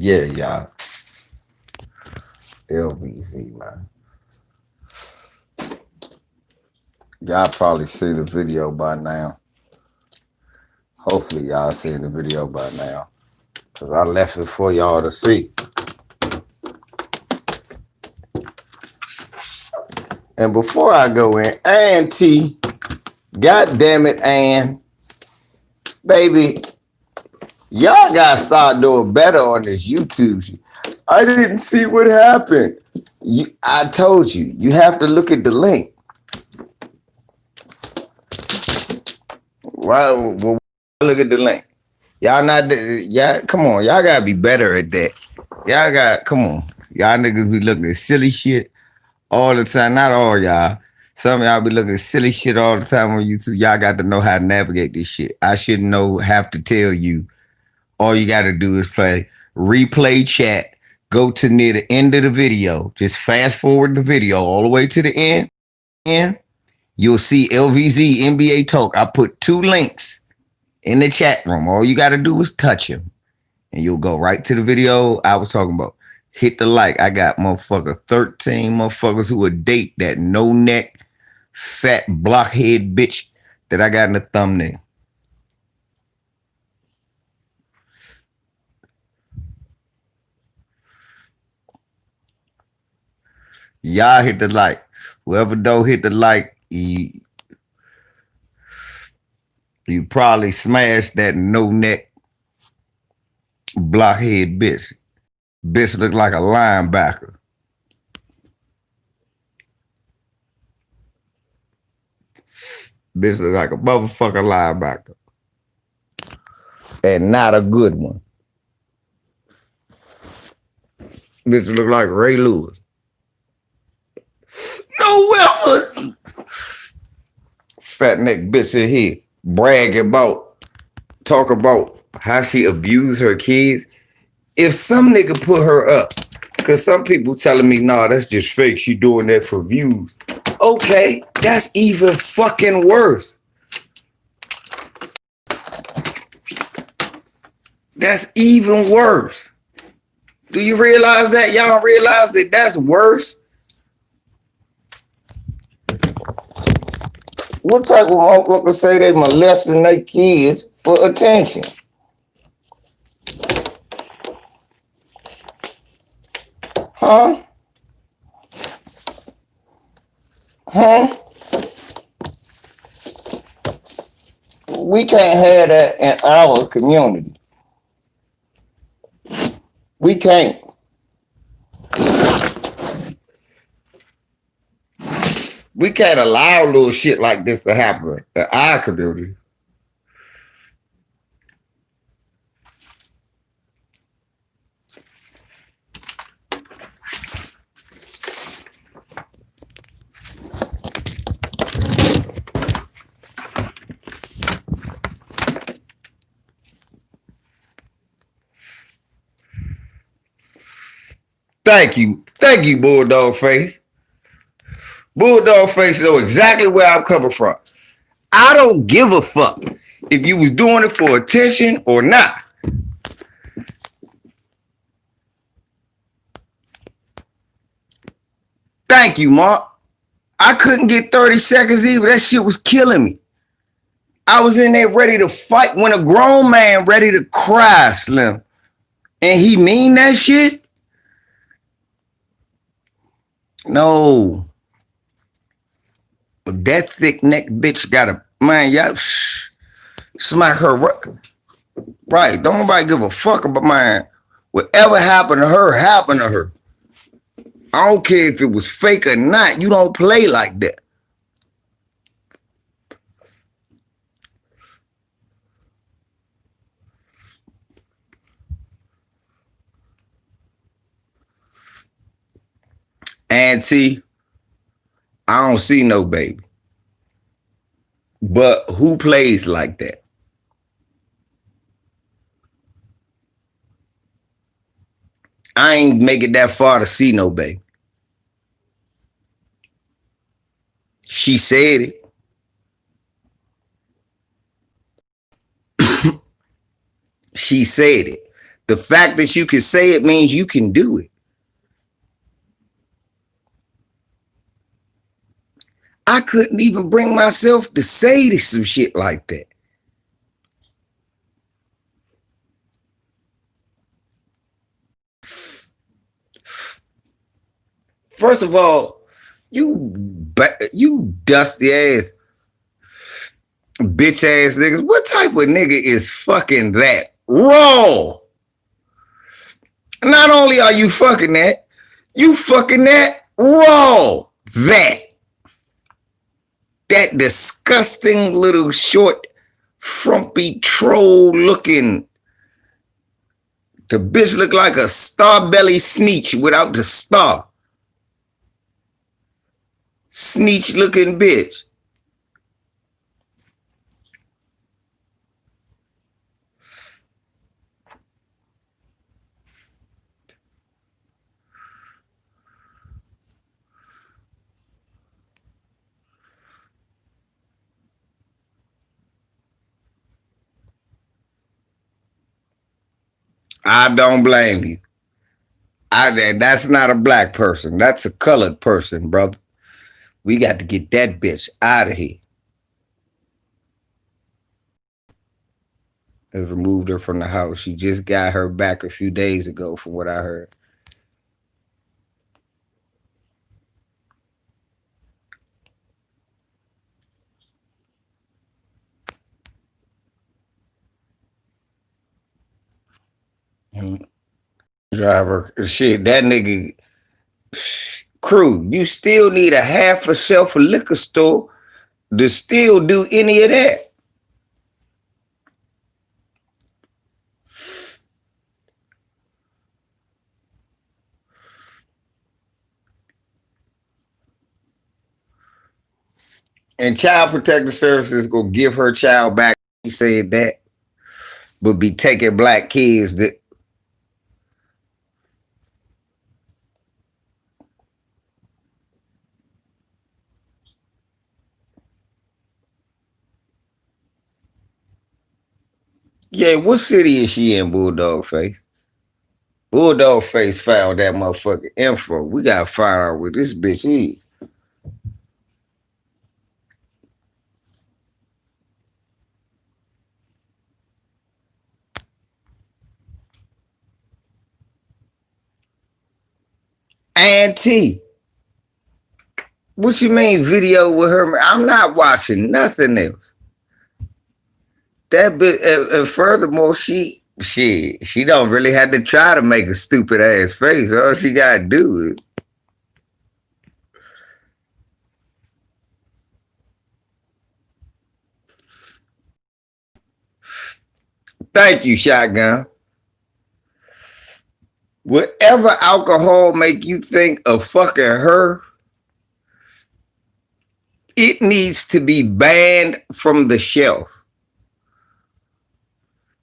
Yeah, y'all. LVZ, man. Y'all probably see the video by now. Hopefully y'all seen the video by now. Cause I left it for y'all to see. And before I go in, Auntie, God damn it, Ann, baby, y'all gotta start doing better on this YouTube shit. I didn't see what happened. I told you, you have to look at the link. Well, look at the link. Y'all not, y'all, come on, y'all gotta be better at that. Y'all got, come on. Y'all niggas be looking at silly shit all the time. Not all y'all. Some of y'all be looking at silly shit all the time on YouTube. Y'all got to know how to navigate this shit. I shouldn't have to tell you. All you got to do is play replay chat. Go to near the end of the video. Just fast forward the video all the way to the end. You'll see LVZ NBA Talk. I put 2 links in the chat room. All you got to do is touch them. And you'll go right to the video I was talking about. Hit the like. I got 13 motherfuckers who would date that no neck, fat blockhead bitch that I got in the thumbnail. Y'all hit the like. Whoever don't hit the like, you probably smashed that no neck blockhead bitch. Bitch look like a linebacker. Bitch look like a motherfucker linebacker. And not a good one. Bitch look like Ray Lewis. No weapon. Fat neck bitch in here bragging about, talk about how she abused her kids. If some nigga put her up, because some people telling me, nah, that's just fake. She doing that for views. Okay, that's even fucking worse. That's even worse. Do you realize that? Y'all realize that that's worse? What type of motherfucker say they molesting their kids for attention? Huh? We can't have that in our community. We can't. We can't allow little shit like this to happen in our community. Thank you, Bulldog Face. Bulldog Face know exactly where I'm coming from. I don't give a fuck if you was doing it for attention or not. Thank you, Mark. I couldn't get 30 seconds either. That shit was killing me. I was in there ready to fight when a grown man ready to cry, Slim. And he mean that shit? No. That thick neck bitch got a, man, y'all smack her right. Don't nobody give a fuck about, man. Whatever happened to her, happened to her. I don't care if it was fake or not. You don't play like that. Auntie, I don't see no baby. But who plays like that? I ain't make it that far to see no baby. She said it. She said it. The fact that you can say it means you can do it. I couldn't even bring myself to say some shit like that. First of all, you dusty ass, bitch ass niggas. What type of nigga is fucking that raw? Not only are you fucking that, you fucking that raw. That disgusting little short, frumpy troll looking. The bitch look like a star belly sneech without the star. Sneech looking bitch. I don't blame you. That's not a black person. That's a colored person, brother. We got to get that bitch out of here. They removed her from the house. She just got her back a few days ago, from what I heard. Driver, shit, that nigga. Crew, you still need a half a shelf of liquor store to still do any of that. And Child Protective Services gonna give her child back. He said that, but be taking black kids that. Yeah, what city is she in, Bulldog Face? Bulldog Face found that motherfucking info. We gotta find out where this bitch is. Auntie. What you mean video with her? I'm not watching nothing else. That bit, and furthermore, she don't really have to try to make a stupid ass face. All she gotta do is. Thank you, Shotgun. Whatever alcohol make you think of fucking her, it needs to be banned from the shelf.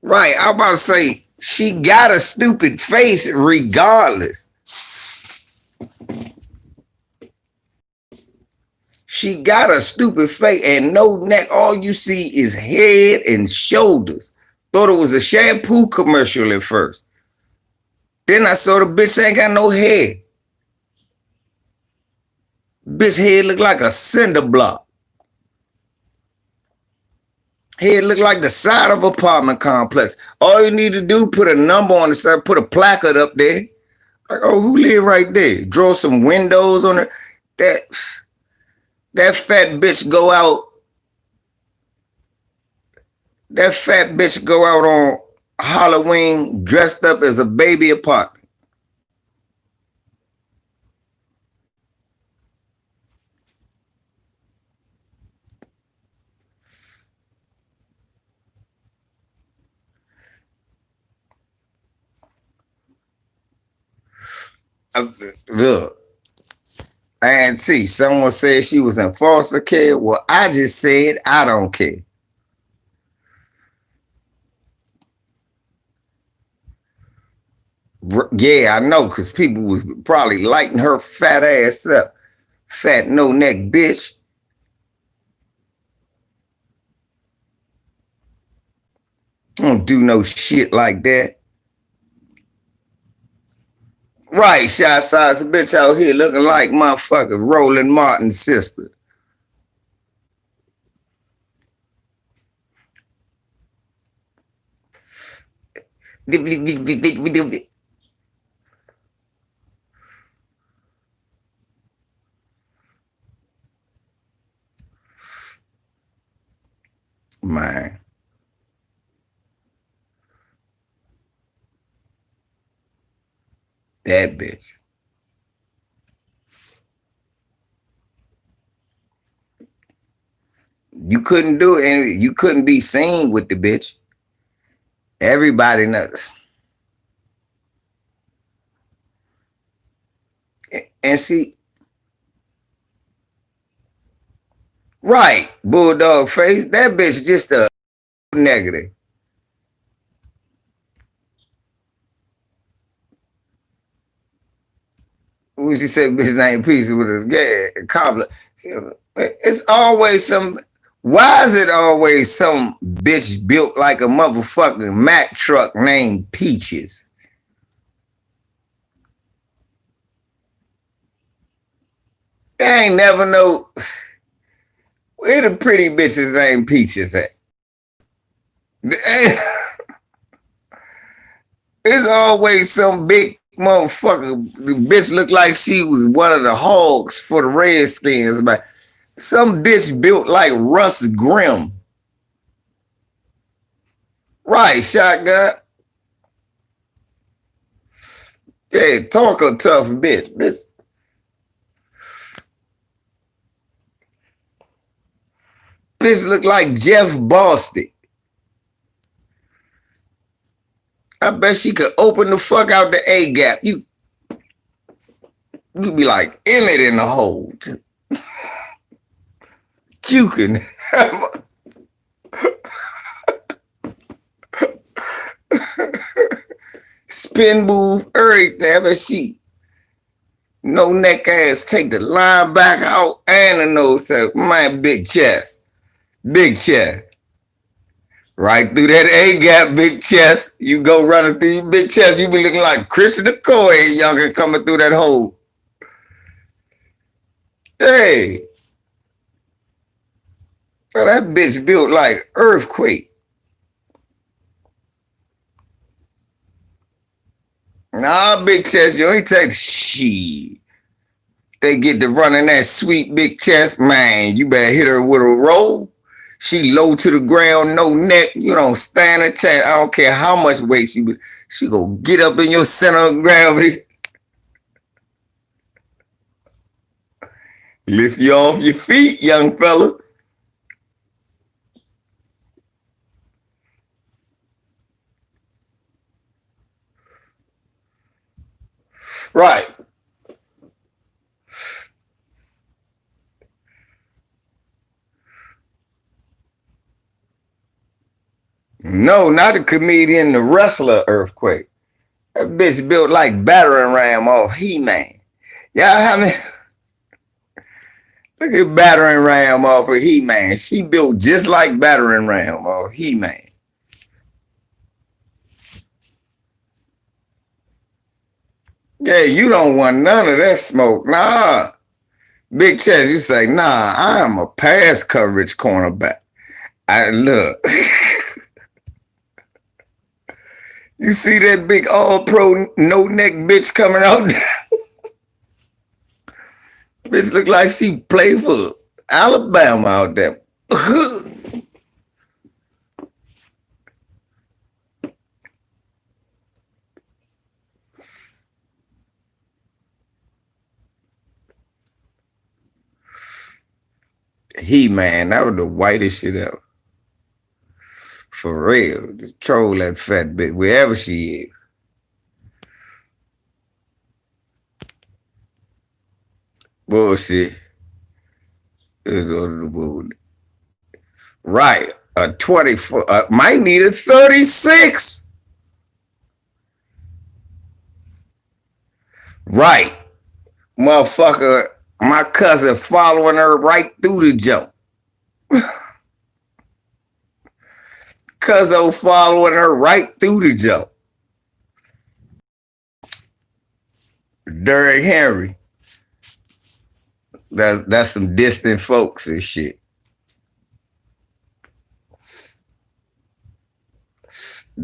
Right, I'm about to say, she got a stupid face regardless. She got a stupid face and no neck. All you see is head and shoulders. Thought it was a shampoo commercial at first. Then I saw the bitch ain't got no head. Bitch head look like a cinder block. Head look like the side of an apartment complex. All you need to do, put a number on the side, put a placard up there. Like, oh, who live right there? Draw some windows on it. That fat bitch go out. That fat bitch go out on Halloween dressed up as a baby apartment. Look, and see, someone said she was in foster care. Well, I just said I don't care. Yeah, I know, because people was probably lighting her fat ass up. Fat no neck bitch. Don't do no shit like that. Right, shot socks, bitch out here looking like motherfucker Roland Martin's sister. Man, that bitch. You couldn't do it, and you couldn't be seen with the bitch. Everybody knows. And see, right, bulldog face, that bitch just a negative. When she said bitch name pieces with a cobbler, it's always some. Why is it always some bitch built like a motherfucking Mack truck named Peaches? They ain't never know where the pretty bitches named Peaches at. It's always some big motherfucker. The bitch looked like she was one of the hogs for the Redskins, but some bitch built like Russ Grimm. Right, shotgun. Yeah, talk a tough bitch. Bitch look like Jeff Bostic. I bet she could open the fuck out the A gap. You be like in it in the hole. Juking. Spin move, everything. But she no neck ass, take the line back out and the nose. So, man, big chest. Big chest. Right through that A gap, big chest. You go running through your big chest. You be looking like Christian McCoy, younger, coming through that hole. Hey. So that bitch built like earthquake. Nah, big chest, you ain't take shit. They get to running that sweet big chest, man. You better hit her with a roll. She low to the ground, no neck. You don't stand a chance. I don't care how much weight she go get up in your center of gravity, lift you off your feet, young fella. Right. No, not the comedian, the wrestler earthquake. That bitch built like battering ram off He-Man. Y'all have me. Look at battering ram off of He-Man. She built just like battering ram off He-Man. Yeah, you don't want none of that smoke. Nah. Big chest, you say, nah, I'm a pass coverage cornerback. I look. You see that big all pro no neck bitch coming out? Bitch look like she played for Alabama out there. He-Man, that was the whitest shit ever. For real. Just troll that fat bitch wherever she is. Bullshit. Right. A 24. Might need a 36. Right. Motherfucker, my cousin following her right through the jump. Cuzzo following her right through the jump. Derrick Henry. That's some distant folks and shit.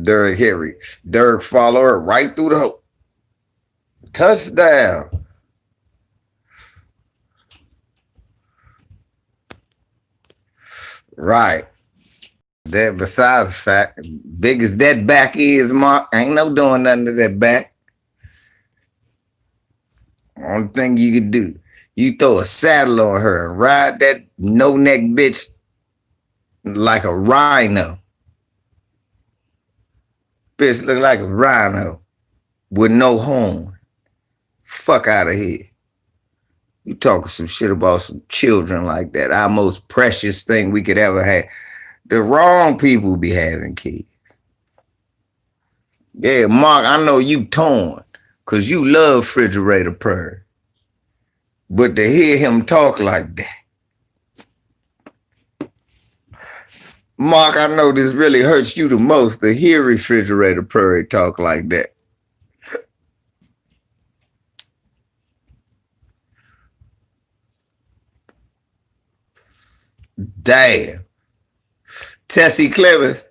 Derrick Henry. Derrick follow her right through the hole. Touchdown. Right. That besides the fact, big as that back is, Mark, ain't no doing nothing to that back. Only thing you could do, you throw a saddle on her and ride that no-neck bitch like a rhino. Bitch look like a rhino with no horn. Fuck out of here. You talking some shit about some children like that. Our most precious thing we could ever have. The wrong people be having kids. Yeah, Mark, I know you torn because you love refrigerator purr. But to hear him talk like that, Mark, I know this really hurts you the most to hear refrigerator purr talk like that. Damn. Tessie Clemens.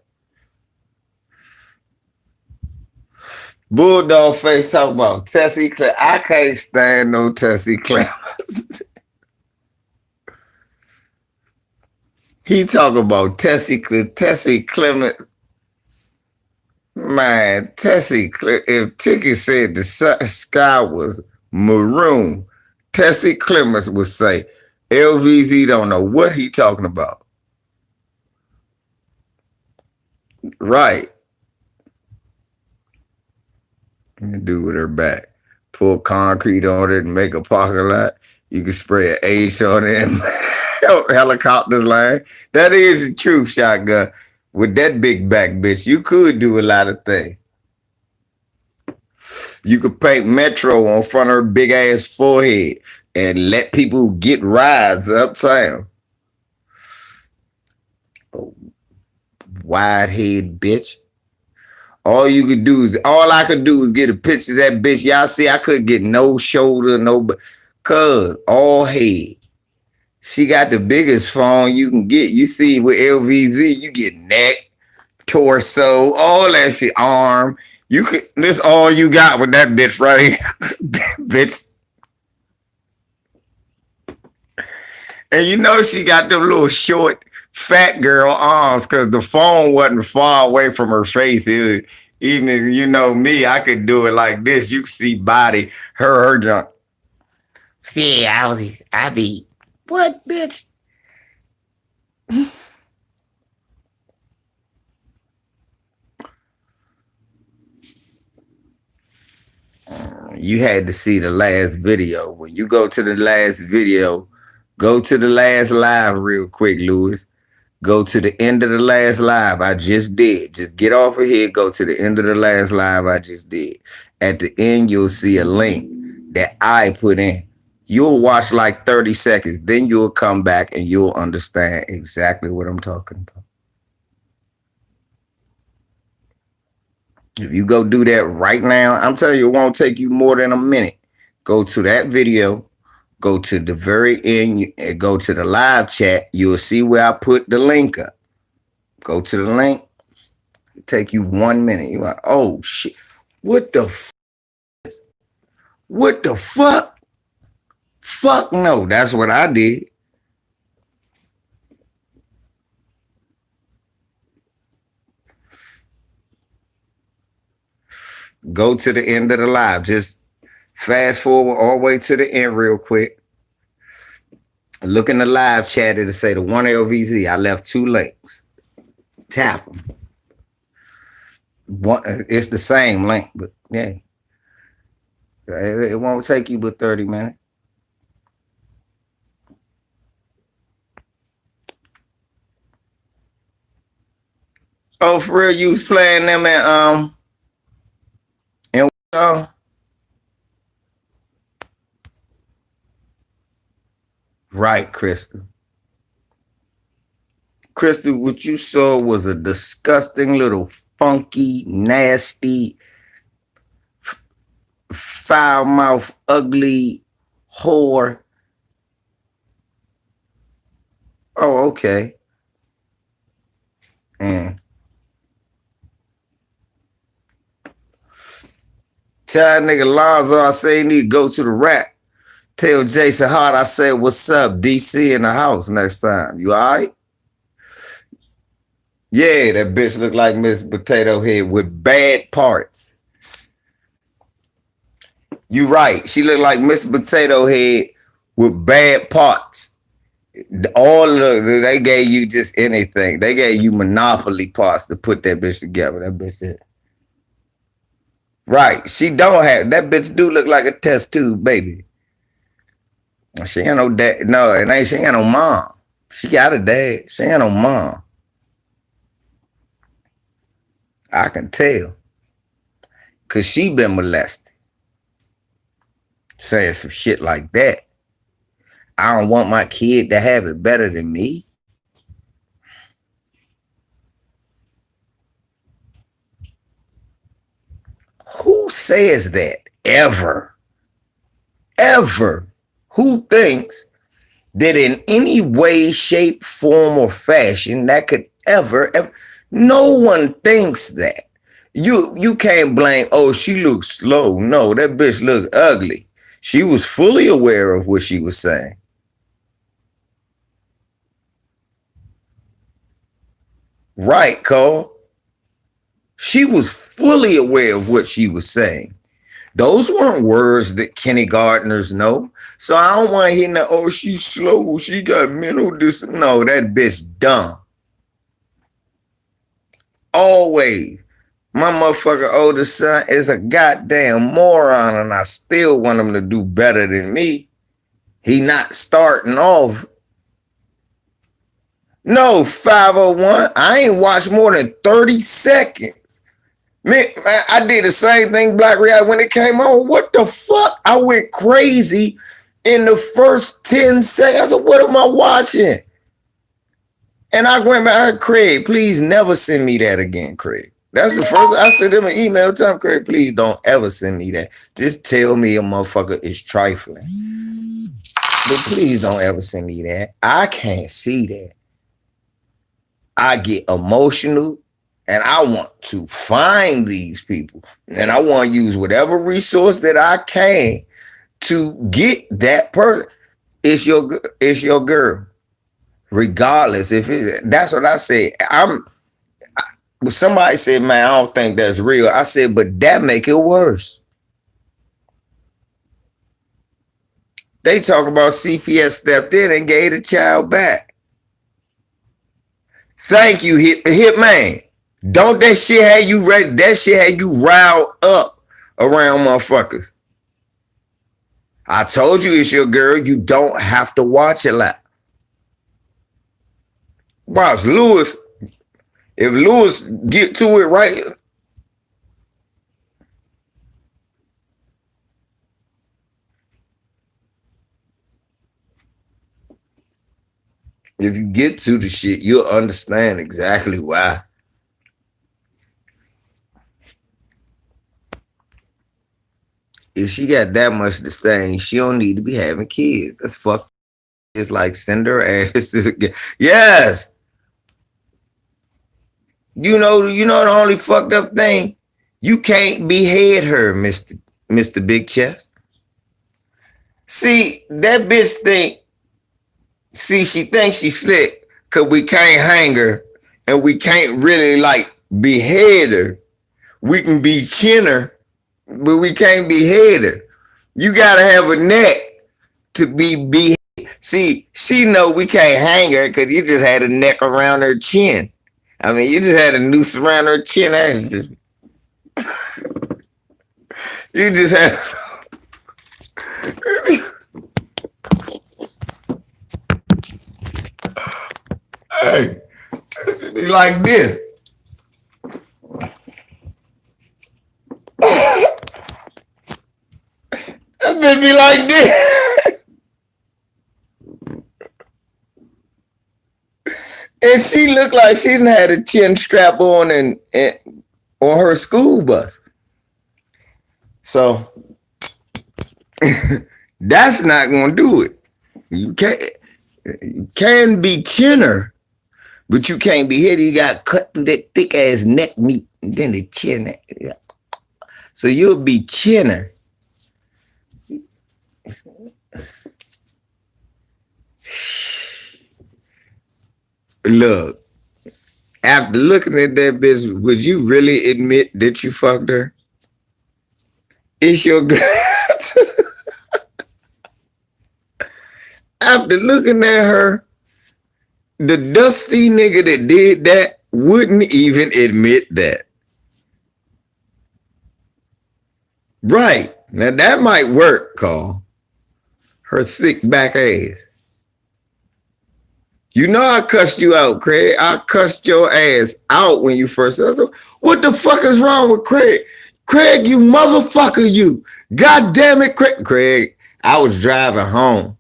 Bulldog face talk about Tessie Clemens. I can't stand no Tessie Clemens. He talk about Tessie Clemens. Man, if Tiki said the sky was maroon, Tessie Clemens would say, LVZ don't know what he talking about. Right. You can do with her back. Pour concrete on it and make a parking lot. You can spray an ace on it and helicopters line. That is the truth, shotgun. With that big back bitch, you could do a lot of things. You could paint Metro on front of her big ass forehead and let people get rides uptown. Wide head bitch. All I could do is get a picture of that bitch. Y'all see, I couldn't get no shoulder, cuz all head. She got the biggest phone you can get. You see, with LVZ, you get neck, torso, all that shit, arm. This all you got with that bitch right here. That bitch. And you know she got them little short, fat girl arms because the phone wasn't far away from her face. Even if you know me, I could do it like this. You can see body, her junk. See, I be, what, bitch? You had to see the last video. When you go to the last video, go to the last live real quick, Lewis. Go to the end of the last live I just did. Just get off of here, go to the end of the last live I just did. At the end, you'll see a link that I put in. You'll watch like 30 seconds. Then you'll come back and you'll understand exactly what I'm talking about. If you go do that right now, I'm telling you, it won't take you more than a minute. Go to that video, go to the very end, and go to the live chat. You'll see where I put the link up. Go to the link. It'll take you 1 minute. You're like, oh shit. What the What the fuck? Fuck no. That's what I did. Go to the end of the live. Just fast forward all the way to the end real quick. Look in the live chat. It'll say the 1LVZ. I left 2 links. Tap them. It's the same link, but yeah. It won't take you but 30 minutes. Oh, for real, you was playing them in right, Crystal. Crystal, what you saw was a disgusting little funky, nasty foul mouth, ugly whore. Oh, okay. And tell that nigga Lonzo I say he need to go to the rack. Tell Jason Hart I said, what's up? DC in the house next time. You all right? Yeah, that bitch look like Miss Potato Head with bad parts. You right. She look like Miss Potato Head with bad parts. All of they gave you just anything. They gave you monopoly parts to put that bitch together. That bitch is right. She don't have that bitch do look like a test tube baby. She ain't no dad. No, it ain't. She ain't no mom. She got a dad. She ain't no mom. I can tell. Cause she been molested. Saying some shit like that. I don't want my kid to have it better than me. Who says that ever? Ever? Who thinks that in any way, shape, form, or fashion that could ever no one thinks that. You can't blame, oh, she looks slow. No, that bitch looked ugly. She was fully aware of what she was saying. Right, Cole. She was fully aware of what she was saying. Those weren't words that kindergartners know. So I don't want to hear that, oh, she's slow. She got mental No, that bitch dumb. Always. My motherfucker oldest son is a goddamn moron, and I still want him to do better than me. He not starting off. No, 501. I ain't watched more than 30 seconds. Man, I did the same thing, Black Reality, when it came on. What the fuck? I went crazy in the first 10 seconds. I said, what am I watching? And I went back, Craig, please never send me that again, Craig. That's the first. I sent him an email telling Craig, please don't ever send me that. Just tell me a motherfucker is trifling. But please don't ever send me that. I can't see that. I get emotional and I want to find these people. And I want to use whatever resource that I can to get that person. It's your girl. Regardless, if that's what I say. Somebody said, man, I don't think that's real. I said, but that make it worse. They talk about CPS stepped in and gave the child back. Thank you, hit man. Don't that shit have you ready? That shit have you riled up around motherfuckers. I told you it's your girl. You don't have to watch it like. Watch Lewis. If Lewis get to it right. If you get to the shit, you'll understand exactly why. If she got that much disdain, she don't need to be having kids. That's fuck. It's like send her ass to yes. You know the only fucked up thing? You can't behead her, Mr. Big Chest. See, that bitch think, she thinks she's slick because we can't hang her and we can't really like behead her. We can be chinner, but we can't behead her. You gotta have a neck to be beheaded. See, she know we can't hang her because you just had a neck around her chin. I mean, you just had a noose around her chin. You just had. Hey, it be like this. That bitch be like this. And she looked like she didn't have a chin strap on and on her school bus. So That's not gonna do it. You can be chinner, but you can't be hit. You got cut through that thick ass neck meat and then the chin. So you'll be chinner. Look, after looking at that bitch, would you really admit that you fucked her? It's your girl. After looking at her, the dusty nigga that did that wouldn't even admit that. Right. Now that might work, Carl. Her thick back ass. You know I cussed you out, Craig. I cussed your ass out when you first said, what the fuck is wrong with Craig? Craig, you motherfucker, you. God damn it, Craig. Craig, I was driving home.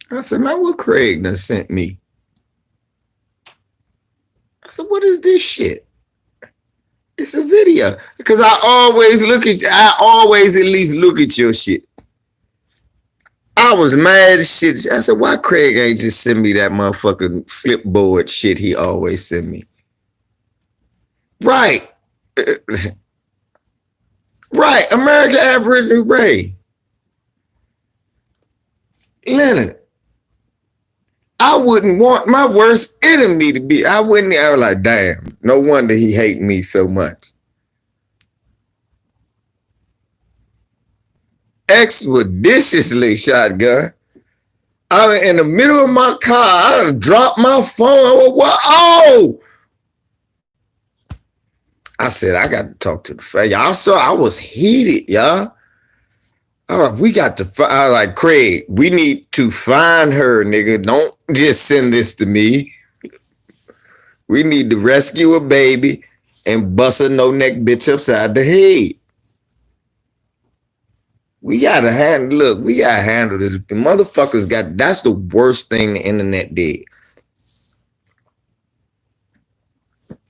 I said, man, what Craig done sent me? I said, what is this shit? It's a video. Because I always at least look at your shit. I was mad as shit. I said, why Craig ain't just send me that motherfucking flipboard shit he always send me? Right. Right. American Aboriginal Ray. Leonard. I wouldn't want my worst enemy to be. I was like, damn, no wonder he hate me so much. Expeditiously shotgun. I was in the middle of my car. I dropped my phone. Oh! I said, I got to talk to the family. Y'all saw I was heated, y'all. We got to find, like, Craig, we need to find her, nigga. Don't just send this to me. We need to rescue a baby and bust a no-neck bitch upside the head. We gotta handle this. The motherfuckers that's the worst thing the internet did.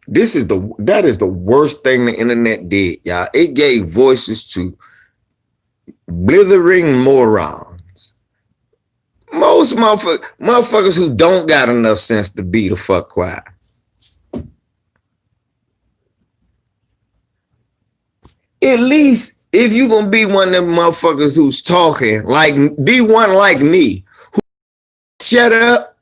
That is the worst thing the internet did, y'all. It gave voices to blithering morons. Most motherfuckers who don't got enough sense to be the fuck quiet. At least if you gonna be one of them motherfuckers who's talking, like, be one like me. Shut up.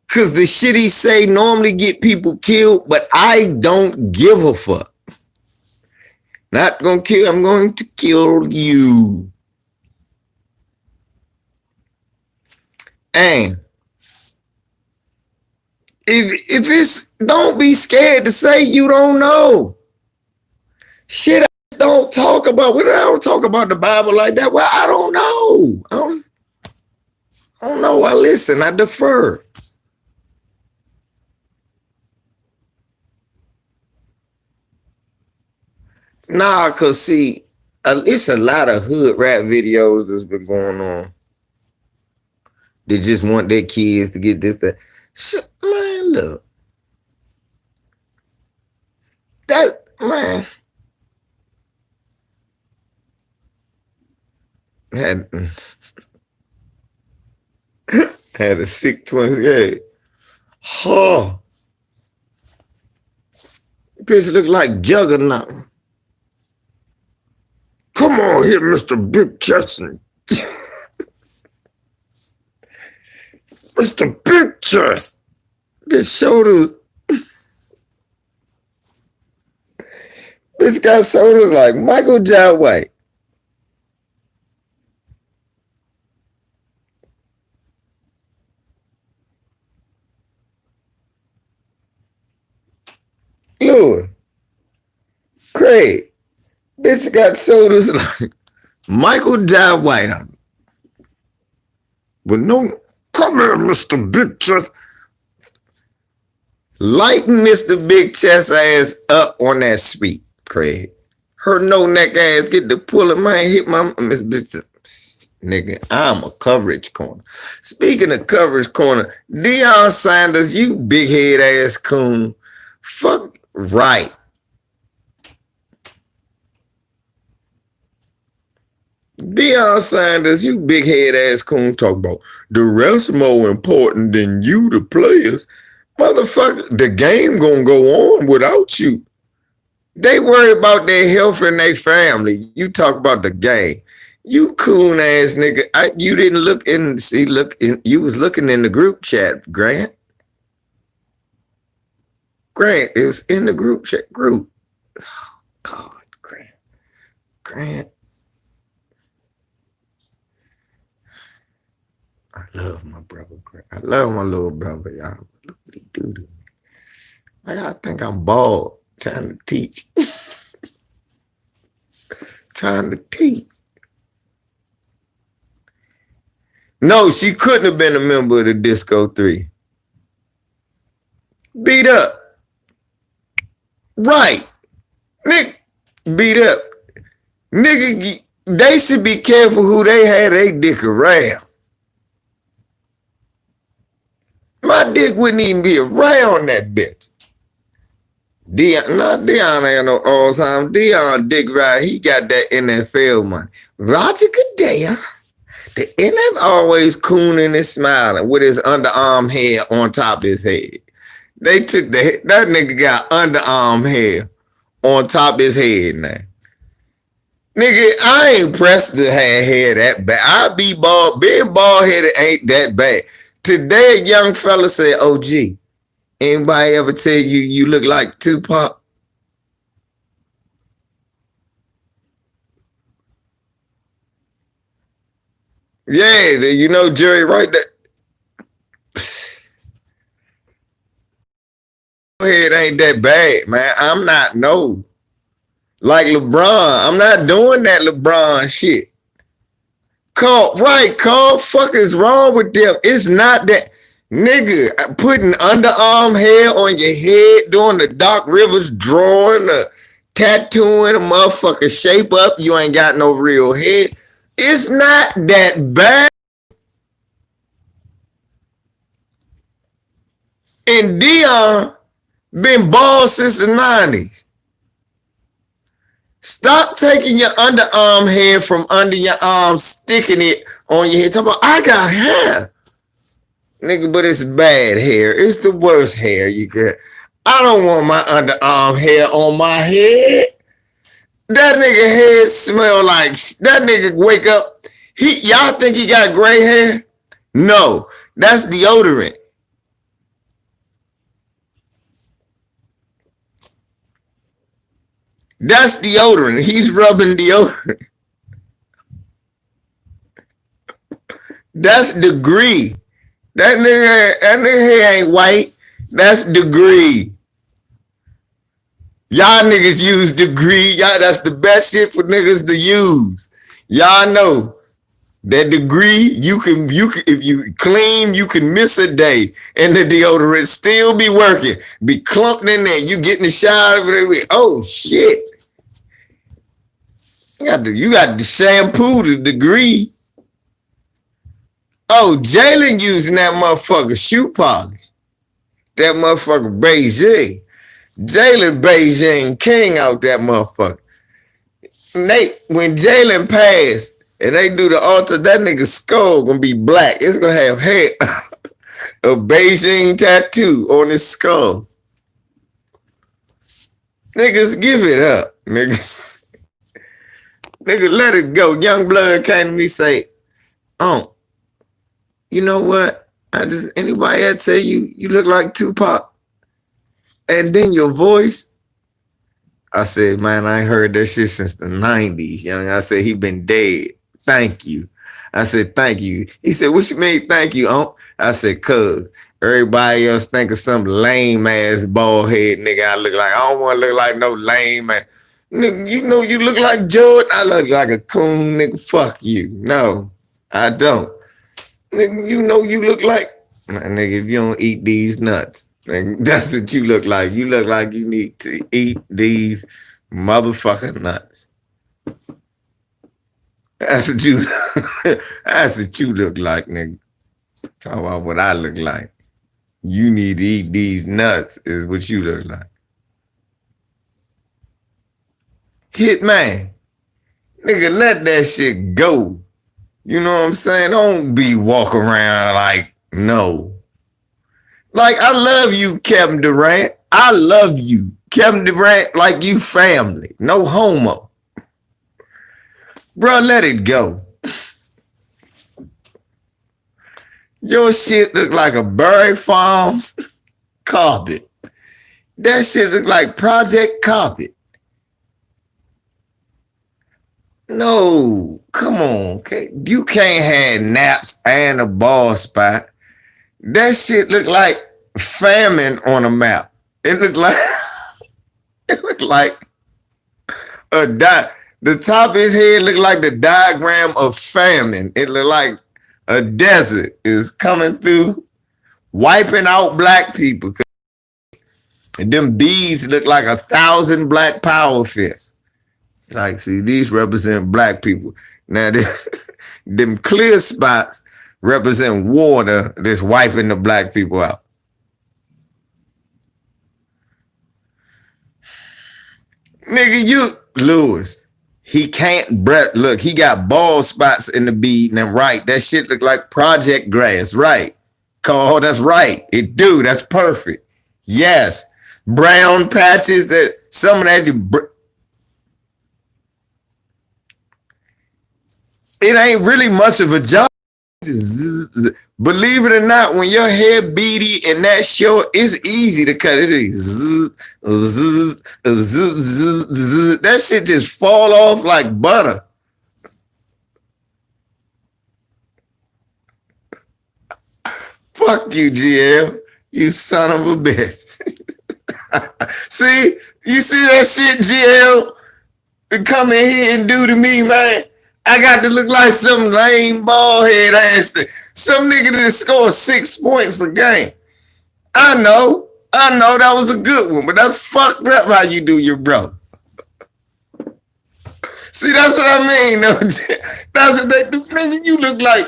Cause the shit he say normally get people killed, but I don't give a fuck. Not gonna kill, I'm going to kill you. And if it's, don't be scared to say you don't know. Shit, I don't talk about, I don't talk about the Bible like that. Well, I don't know. I don't know. I listen, I defer. Nah, cause see, it's a lot of hood rap videos that's been going on. They just want their kids to get this, that. Man, look. That, man. Had a sick twins. Hey. Oh. Bitch look like Juggernaut. Come on here, Mr. Big Chest. Mr. Big Chest. His shoulders. This got shoulders like Michael J. White. Lord. Craig. Bitch got shoulders like Michael J. White. But no, come here, Mr. Big Chest. Lighten Mr. Big Chest ass up on that sweet, Craig. Her no neck ass get to pulling my hit my Miss Bitch. Nigga, I'm a coverage corner. Speaking of coverage corner, Deion Sanders, you big head ass coon. Fuck right. Deion Sanders, you big head ass coon, talk about the rest more important than you, the players. Motherfucker, the game gonna go on without you. They worry about their health and their family. You talk about the game. You coon ass nigga. You didn't look in. See, look in. You was looking in the group chat, Grant. Grant, it was in the group chat. Group. Oh, God, Grant. Grant. I love my brother, Grant. I love my little brother, y'all. Look what he do to me. I think I'm bald trying to teach. Trying to teach. No, she couldn't have been a member of the Disco 3. Beat up. Right. Nick, beat up. Nigga, they should be careful who they had they dick around. My dick wouldn't even be around that bitch. Deion ain't no all time. Deion dick right. He got that NFL money. Roger Goodell. The NFL always cooning and smiling with his underarm hair on top of his head. They took that nigga got underarm hair on top of his head now. Nigga, I ain't pressed to have hair that bad. I be bald. Being bald headed ain't that bad. Today, a young fella said, OG, anybody ever tell you you look like Tupac? Yeah, you know Jerry right there. Head ain't that bad, man. I'm not, no. Like LeBron, I'm not doing that LeBron shit. Carl, fuck is wrong with them? It's not that. Nigga, putting underarm hair on your head, doing the Doc Rivers drawing, tattooing a motherfucker shape up, you ain't got no real head. It's not that bad. And Deion been bald since the 90s. Stop taking your underarm hair from under your arm, sticking it on your head. Talk about, I got hair. Nigga, but it's bad hair. It's the worst hair you get. I don't want my underarm hair on my head. That nigga head smell like, that nigga wake up. Y'all think he got gray hair? No, that's deodorant. That's deodorant. He's rubbing deodorant. That's degree. That nigga hair ain't white. That's degree. Y'all niggas use degree. Y'all, that's the best shit for niggas to use. Y'all know that degree, you can if you clean, you can miss a day and the deodorant still be working. Be clumped in there. You get in the shower. Oh shit. You got the shampoo, the degree. Oh, Jalen using that motherfucker shoe polish. That motherfucker Beijing. Jalen Beijing King out that motherfucker. When Jalen passed and they do the altar, that nigga's skull gonna be black. It's gonna have hair. A Beijing tattoo on his skull. Niggas, give it up, nigga. Nigga, let it go. Young blood came to me say, oh, you know what? Anybody else tell you look like Tupac? And then your voice. I said, man, I ain't heard that shit since the 90s, young. I said, he been dead. Thank you. I said, thank you. He said, what you mean, thank you, Unc? I said, cuz everybody else think of some lame ass bald head nigga I look like. I don't want to look like no lame ass. Nigga, you know you look like Jordan. I look like a coon, nigga. Fuck you. No, I don't. Nigga, you know you look like, nigga, if you don't eat these nuts, nigga, that's what you look like. You look like you need to eat these motherfucking nuts. That's what you look like, nigga. Talk about what I look like. You need to eat these nuts is what you look like. Hitman, Nigga, let that shit go. You know what I'm saying? Don't be walking around like, no. Like, I love you, Kevin Durant. I love you. Kevin Durant, like you family. No homo. Bro, let it go. Your shit look like a Berry Farms carpet. That shit look like Project Carpet. No, come on. Okay? You can't have naps and a ball spot. That shit look like famine on a map. It looked like it looked like the top of his head looked like the diagram of famine. It looked like a desert is coming through, wiping out black people. And them bees look like 1,000 black power fists. Like, see, these represent black people. Now, them clear spots represent water that's wiping the black people out. Nigga, Lewis, he can't, look, he got bald spots in the bead, and right, that shit look like project grass, right? Carl, that's right. It do, that's perfect. Yes. Brown patches, that some of that, it ain't really much of a job. Believe it or not, when your hair beady and that short, it's easy to cut. That shit just fall off like butter. Fuck you, GL. You son of a bitch. See? You see that shit, GL? Come in here and do to me, man. I got to look like some lame bald head ass thing. Some nigga that scored 6 points a game. I know that was a good one, but that's fucked up how you do your bro. See, that's what I mean. That's what they do. Nigga, you look like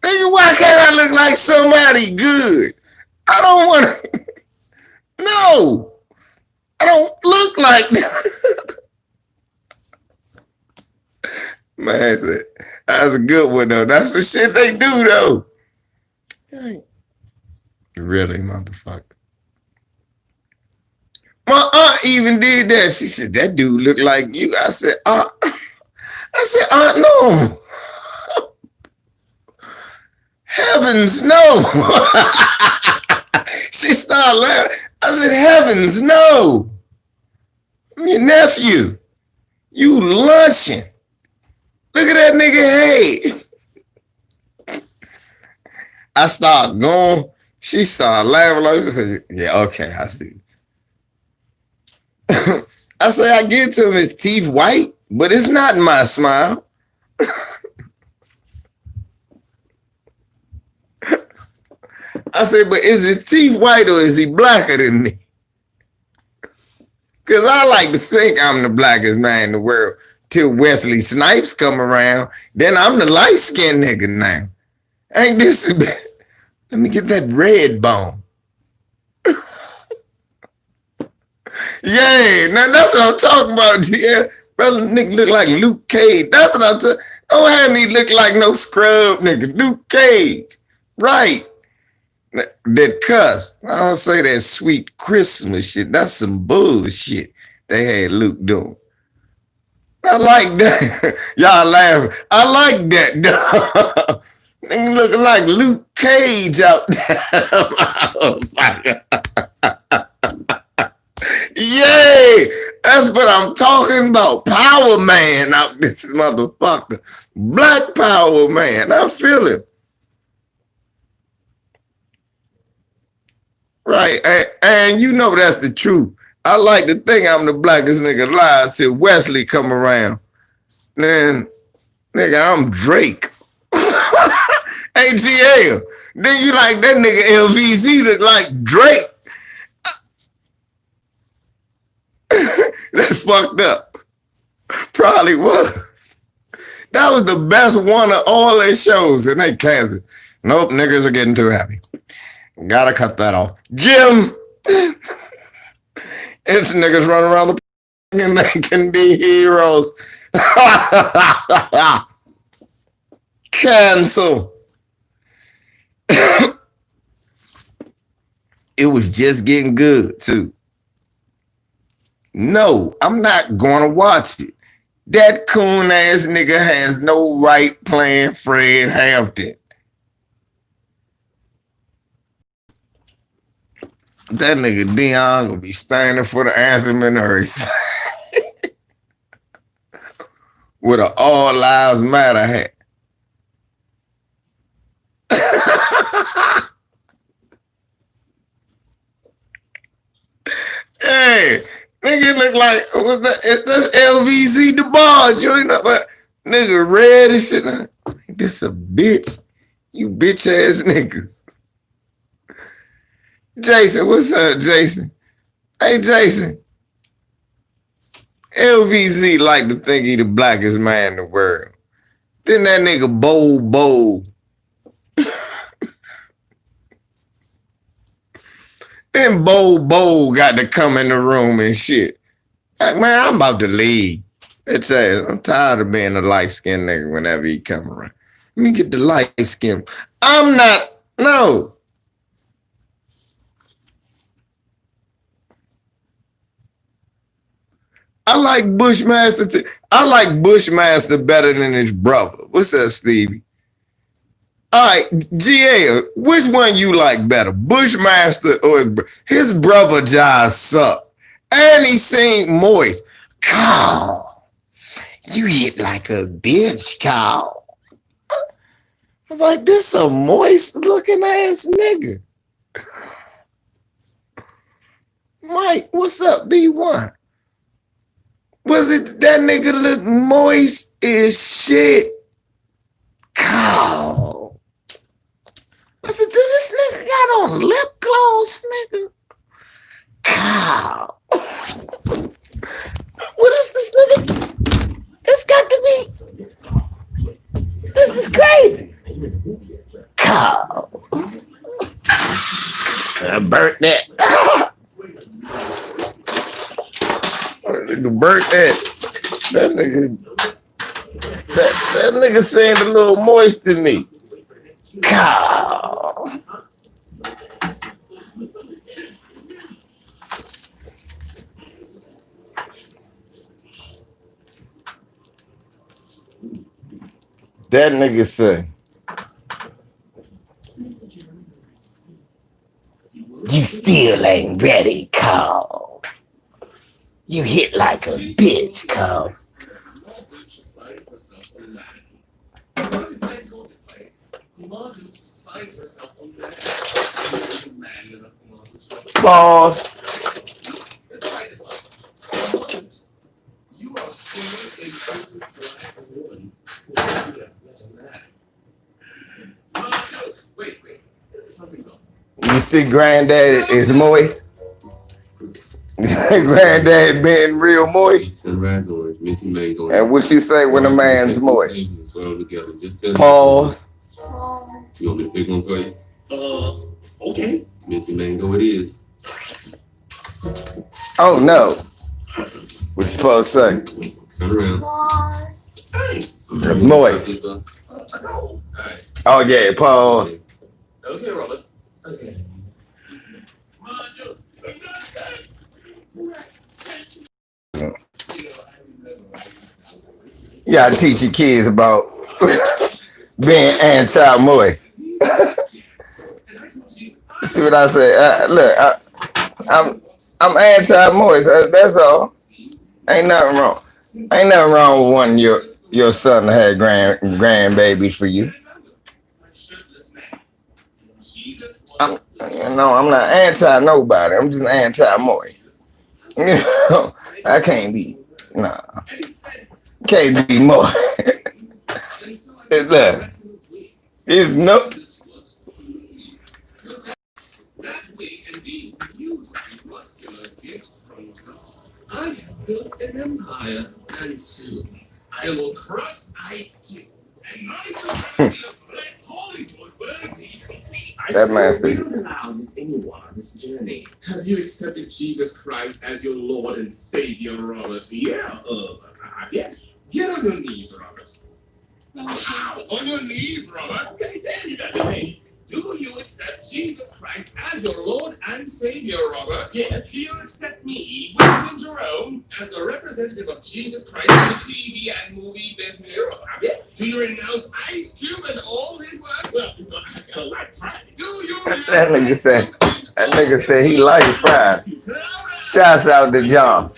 nigga, why can't I look like somebody good? I don't want to. No. I don't look like that. Man, that's a good one, though. That's the shit they do, though. Really, motherfucker. My aunt even did that. She said, that dude look like you. I said, Aunt, no. Heavens, no. She started laughing. I said, heavens, no. I'm your nephew. You lunching. Look at that nigga head. I started going. She started laughing. Like, she said, yeah, okay, I see. I said, I give to him his teeth white, but it's not my smile. I said, but is his teeth white or is he blacker than me? Because I like to think I'm the blackest man in the world till Wesley Snipes come around. Then I'm the light-skinned nigga now. Ain't this a bit? Let me get that red bone. Yeah, now that's what I'm talking about, yeah. Brother nigga look like Luke Cage. That's what I'm talking. Don't have me look like no scrub nigga. Luke Cage. Right. That cuss. I don't say that sweet Christmas shit. That's some bullshit they had Luke doing. I like that. Y'all laughing. I like that, dog. Nigga looking like Luke Cage out there. Yay! That's what I'm talking about. Power man out this motherfucker. Black power man. I feel it. Right. And you know that's the truth. I like to think I'm the blackest nigga alive till Wesley come around. Then, nigga, I'm Drake. ATL. Then you like that nigga LVZ look like Drake. That's fucked up. Probably was. That was the best one of all their shows, and they canceled. Nope, niggas are getting too happy. Gotta cut that off. Jim. It's niggas running around the and they can be heroes. Cancel. It was just getting good too. No, I'm not gonna watch it. That coon ass nigga has no right playing Fred Hampton. That nigga Dion gonna be standing for the anthem and everything. With an All Lives Matter hat. Hey, nigga look like that's LVZ the Barge. You ain't know what nigga red and shit. This a bitch. You bitch ass niggas. Jason, what's up, Jason? Hey, Jason. LVZ like to think he the blackest man in the world. Then that nigga bold. Then bold got to come in the room and shit. Like, man, I'm about to leave. It's I'm tired of being a light-skinned nigga whenever he come around. Let me get the light skin. I'm not, no. I like Bushmaster. I like Bushmaster better than his brother. What's up, Stevie? All right, GA, which one you like better, Bushmaster or his brother? Just suck, and he sing moist. Carl, you hit like a bitch, Carl. I was like, this a moist looking ass nigga. Mike, what's up, B1? Was it that nigga look moist as shit? Carl. I said, dude, this nigga got on lip gloss, nigga. Cow. What is this nigga? This got to be. This is crazy. Cow. I burnt that. Burnt that. That nigga saying a little moist to me. Cow. That nigga say, you still ain't ready, Cow. You hit like a bitch, Cow. Pause. You see Granddad is moist? Granddad being real moist? And what she say when a man's moist? Pause. You want me to pick one for you? Okay. Minty mango it is. Oh no. What you supposed to say? Turn around. It's moist. Oh yeah, pause. Okay, Robert. Okay. You gotta teach your kids about being anti-moist. See what I say? Look, I'm anti-moist. That's all. Ain't nothing wrong. Ain't nothing wrong with wanting your son to have grandbabies for you. I'm not anti nobody. I'm just anti-moist. You know, I can't be. Nah, can't be more. It's no. I have built an empire, and soon I will crush Ice Cube, and my society of Black Hollywood will be complete. That man said, allows anyone on this journey. Have you accepted Jesus Christ as your Lord and Savior, Robert? Yeah, yes. Get on your knees, Robert. On your knees, Robert. Okay, there you got the name. Do you accept Jesus Christ as your Lord and Savior, Robert? Yes. Do you accept me, Winston Jerome, as the representative of Jesus Christ in the TV and movie business? Sure. Yes. Do you renounce Ice Cube and all his works? Well, I gotta like Friday. Do you that nigga said he likes fries. Shouts out to John.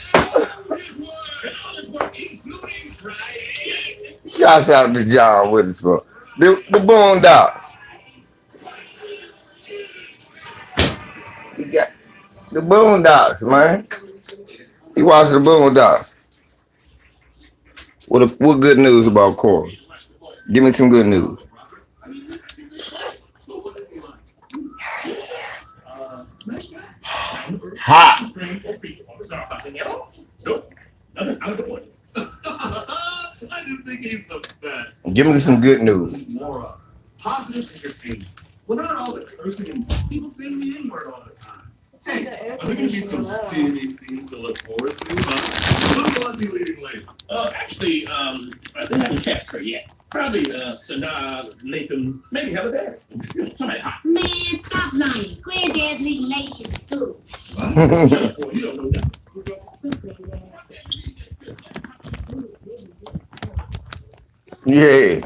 Shouts out to John Witherspoon. The Boondocks. You got the Boondocks, man. You watch the Boondocks. What good news about Corey? Give me some good news. Hot. I just think he's the best. Give me some good news. More positive entertainment. Without all the cursing and people saying the N-word all the time. Hey, are there going to be some steamy scenes to look forward to? What will I be leading later? Actually, they haven't cast her yet. Probably Sanaa, Nathan, maybe Heather Barry. Somebody hot. Man, stop lying. Granddad's leaving late too. Shut up, boy. You don't know that. Yeah.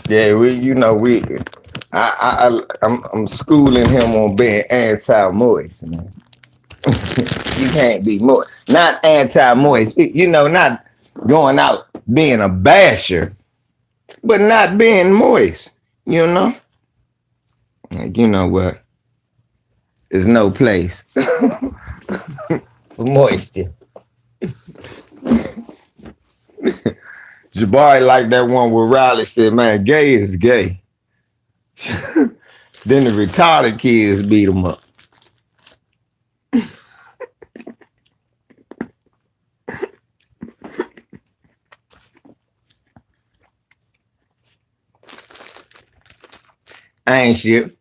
Yeah, I'm schooling him on being anti-moist, man. You can't be moist. Not anti-moist, not going out being a basher, but not being moist, Like, you know what? There's no place for moisture. Jabari like that one where Riley said, man, gay is gay. Then the retarded kids beat him up. I ain't shit.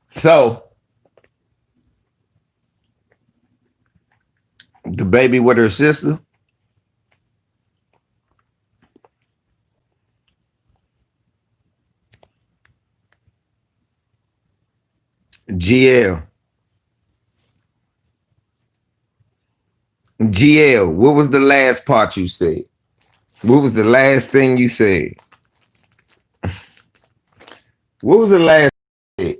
So, the baby with her sister. GL, what was the last part you said? What was the last thing you said? What was the last thing?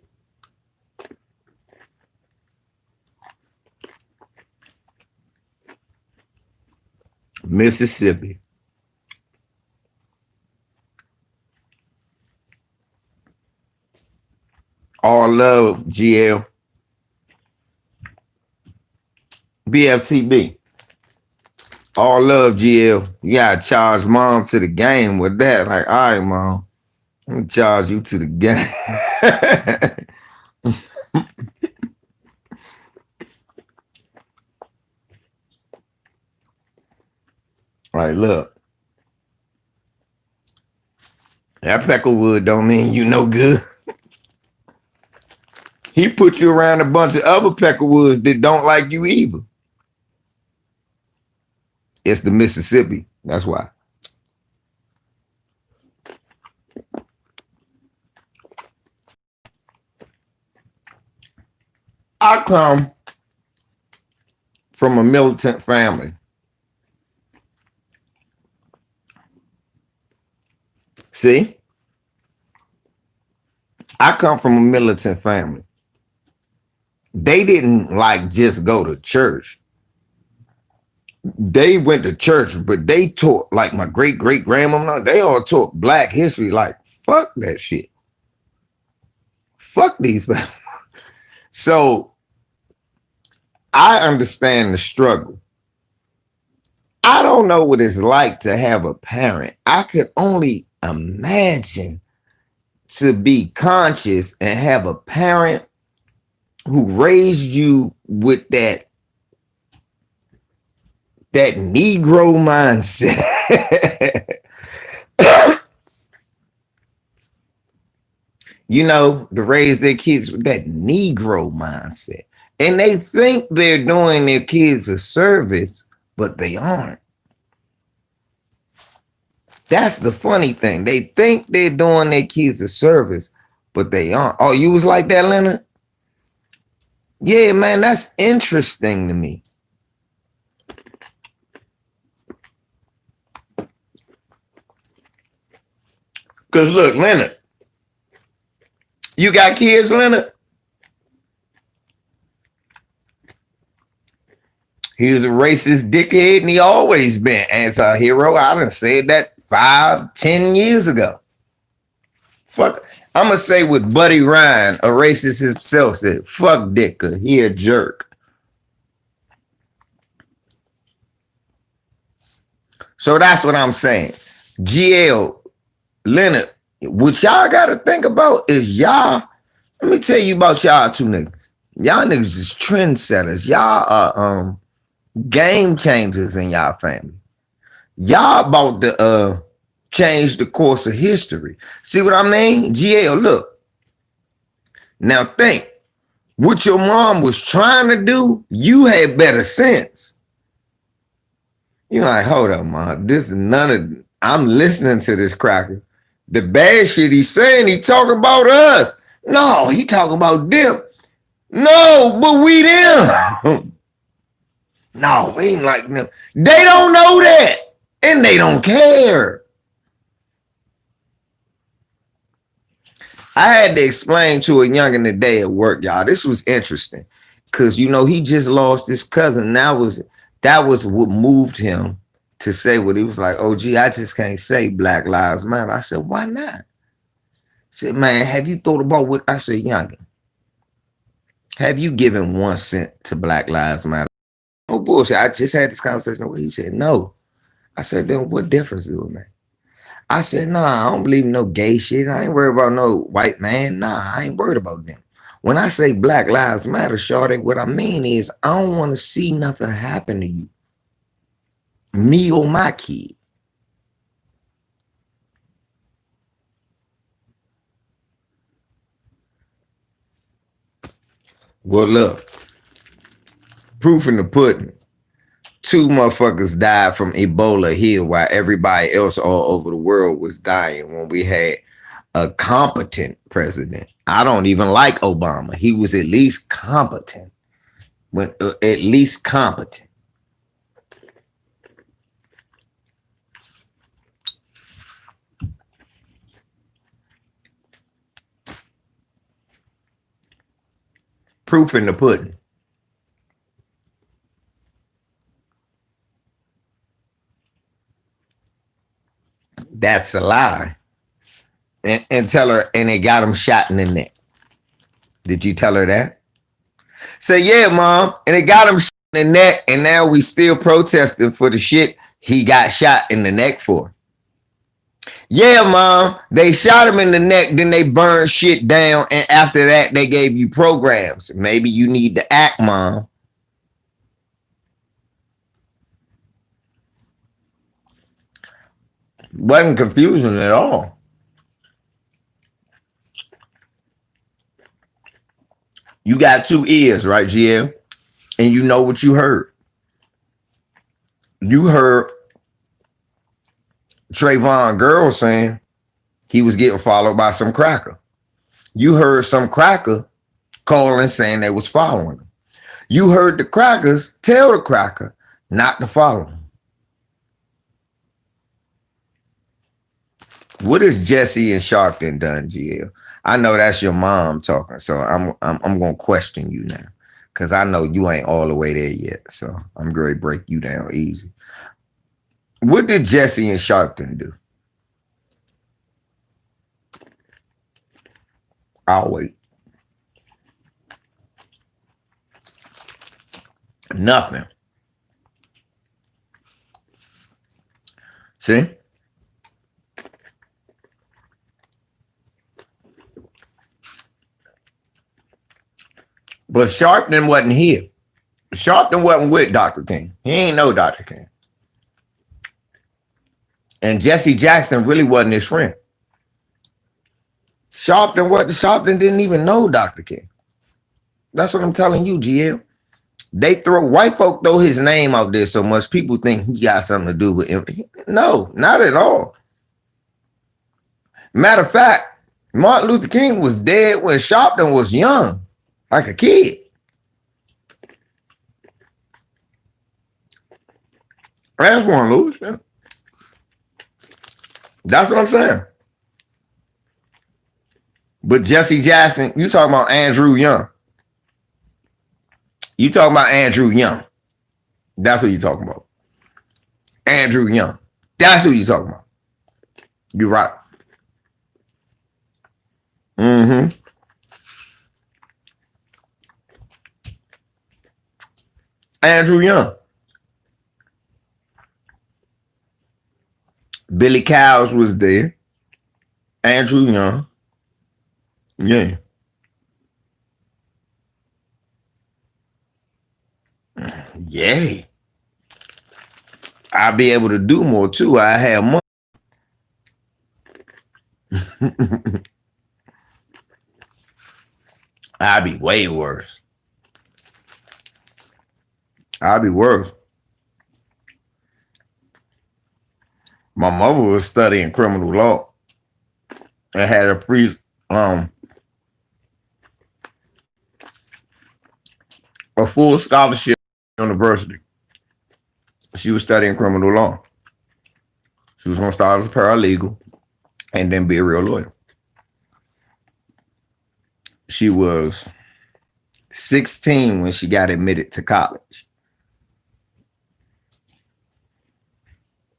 Mississippi. All love, GL. BFTB. All love, GL. You gotta charge mom to the game with that. Like, all right, mom. I'm gonna charge you to the game. Right, look. That Peckerwood don't mean you no good. He put you around a bunch of other Peckerwoods that don't like you either. It's the Mississippi. That's why. I come from a militant family. See? I come from a militant family. They didn't like just go to church. They went to church, but they taught, like my great-great-grandmama, they all taught Black history. Like, fuck that shit. Fuck these people. So I understand the struggle. I don't know what it's like to have a parent. I could only imagine to be conscious and have a parent who raised you with that Negro mindset. You know, to raise their kids with that Negro mindset. And they think they're doing their kids a service, but they aren't. That's the funny thing. They think they're doing their kids a service, but they aren't. Oh, you was like that, Leonard? Yeah, man, that's interesting to me. Because look, Leonard, you got kids, Leonard? He was a racist dickhead, and he always been anti-hero. I done said that 5-10 years ago. Fuck. I'm going to say what Buddy Ryan, a racist himself, said. Fuck Dicker. He a jerk. So that's what I'm saying. GL, Leonard, what y'all got to think about is y'all, let me tell you about y'all two niggas. Y'all niggas just trendsetters. Y'all are game changers in y'all family. Y'all about to change the course of history. See what I mean? GL, look. Now think, what your mom was trying to do, you had better sense. You're like, hold up, mom. This is none of, I'm listening to this cracker. The bad shit he's saying, he talking about us. No, he talking about them. No, but we them. No, we ain't like them. They don't know that. And they don't care. I had to explain to a youngin' today at work, y'all. This was interesting. Cause you know, he just lost his cousin. That was what moved him to say what he was like, oh gee, I just can't say Black Lives Matter. I said, why not? I said, man, have you thought about what I said, youngin'? Have you given 1 cent to Black Lives Matter? Oh bullshit. I just had this conversation with him. He said, no. I said, then what difference do it make? I said, nah, I don't believe in no gay shit. I ain't worried about no white man. Nah, I ain't worried about them. When I say Black Lives Matter, shorty, what I mean is I don't want to see nothing happen to you. Me or my kid. Well, look, proof in the pudding. 2 motherfuckers died from Ebola here while everybody else all over the world was dying when we had a competent president. I don't even like Obama. He was at least competent. At least competent. Proof in the pudding. That's a lie. And tell her, and they got him shot in the neck. Did you tell her that? Say, yeah, mom, and they got him shot in the neck, and now we still protesting for the shit he got shot in the neck for. Yeah, mom, they shot him in the neck, then they burned shit down, and after that, they gave you programs. Maybe you need to act, mom. Wasn't confusing at all. You got 2 ears, right, GL? And you know what you heard. You heard Trayvon Girl saying he was getting followed by some cracker. You heard some cracker calling saying they was following him. You heard the crackers tell the cracker not to follow him. What has Jesse and Sharpton done, GL? I know that's your mom talking, so I'm gonna question you now, because I know you ain't all the way there yet. So I'm going to break you down easy. What did Jesse and Sharpton do? I'll wait. Nothing. See? But Sharpton wasn't here. Sharpton wasn't with Dr. King. He ain't know Dr. King. And Jesse Jackson really wasn't his friend. Sharpton didn't even know Dr. King. That's what I'm telling you, GL. White folk throw his name out there so much, people think he got something to do with him. No, not at all. Matter of fact, Martin Luther King was dead when Sharpton was young, like a kid. That's one, Lewis. Yeah. That's what I'm saying. But Jesse Jackson, you talking about Andrew Young. You talking about Andrew Young. That's what you talking about. Andrew Young. That's who you talking about. You're right. Mm-hmm. Andrew Young. Billy Cowles was there. Andrew Young. Yeah. Yay. I'll be able to do more too. I have money. I'll be way worse. I'll be worse. My mother was studying criminal law and had a full scholarship at university. She was studying criminal law. She was going to start as a paralegal and then be a real lawyer. She was 16 when she got admitted to college.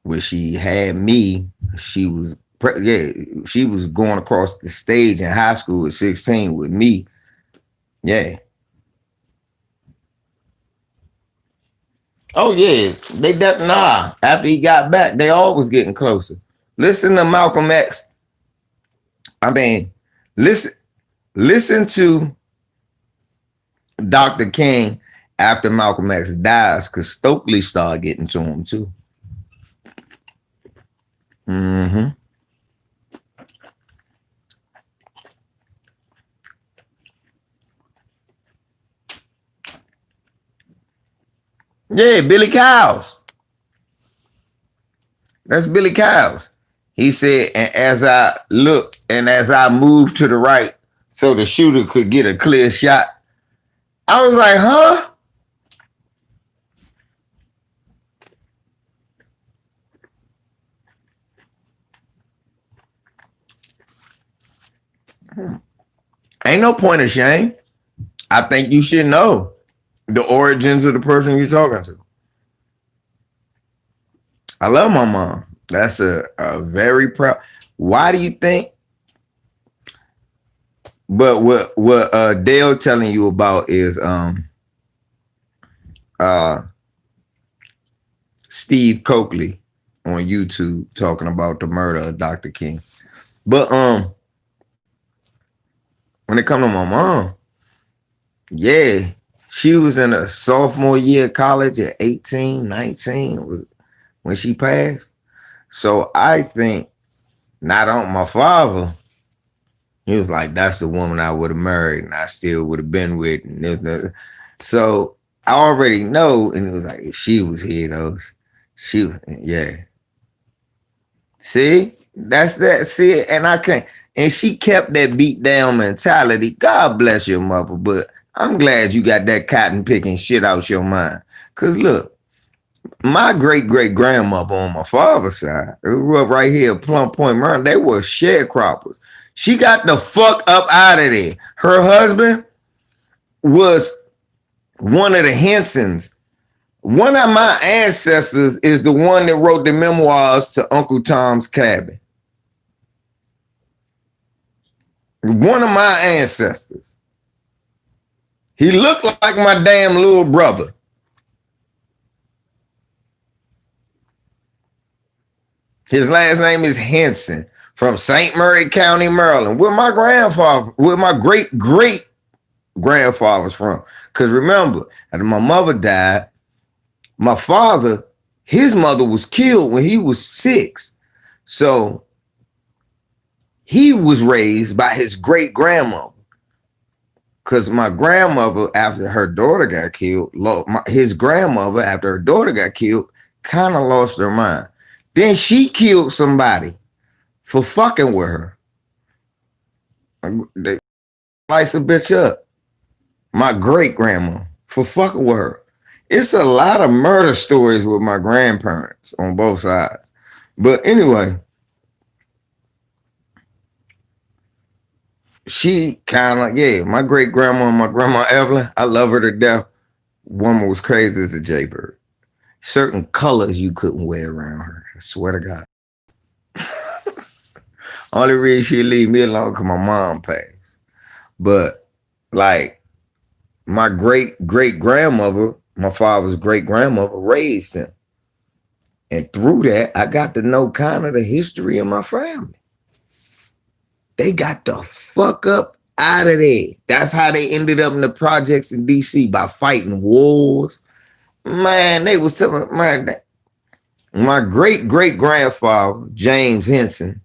When she had me, she was going across the stage in high school at 16 with me. Yeah. Oh yeah, after he got back, they all was getting closer. Listen to Malcolm X. I mean, listen to Dr. King after Malcolm X dies, because Stokely started getting to him too. Mm-hmm. Yeah, Billy Cowles. That's Billy Cowles. He said, and as I looked and as I moved to the right so the shooter could get a clear shot, I was like, huh? Ain't no point of shame. I think you should know the origins of the person you're talking to. I love my mom. That's a very proud. Why do you think? But what Dale telling you about is Steve Coakley on YouTube talking about the murder of Dr. King. But when it comes to my mom, yeah, she was in a sophomore year of college at 18, 19 was when she passed. So I think not on my father, he was like, that's the woman I would have married and I still would have been with. And so I already know, and it was like, if she was here though, she was, yeah. See, that's that. See, and I can't. And she kept that beat down mentality. God bless your mother, but I'm glad you got that cotton picking shit out your mind. Cause look, my great grandmother on my father's side, who grew up right here at Plum Point, Maryland, they were sharecroppers. She got the fuck up out of there. Her husband was one of the Hensons. One of my ancestors is the one that wrote the memoirs to Uncle Tom's Cabin. One of my ancestors. He looked like my damn little brother. His last name is Henson from St. Mary County, Maryland. With my grandfather, with my great grandfather's from. Because remember, after my mother died, my father, his mother was killed when he was 6. So he was raised by his great grandmother. Because my grandmother, after her daughter got killed, his grandmother, after her daughter got killed, kind of lost her mind. Then she killed somebody for fucking with her. They slice a bitch up. My great grandma for fucking with her. It's a lot of murder stories with my grandparents on both sides. But anyway, she kind of, yeah, my great grandma, my grandma Evelyn, I love her to death. Woman was crazy as a jaybird. Certain colors you couldn't wear around her. I swear to God. Only reason she leave me alone because my mom passed. But like my great grandmother, my father's great grandmother raised him. And through that, I got to know kind of the history of my family. They got the fuck up out of there. That's how they ended up in the projects in DC, by fighting wars. Man, they was telling, man, my great grandfather, James Henson,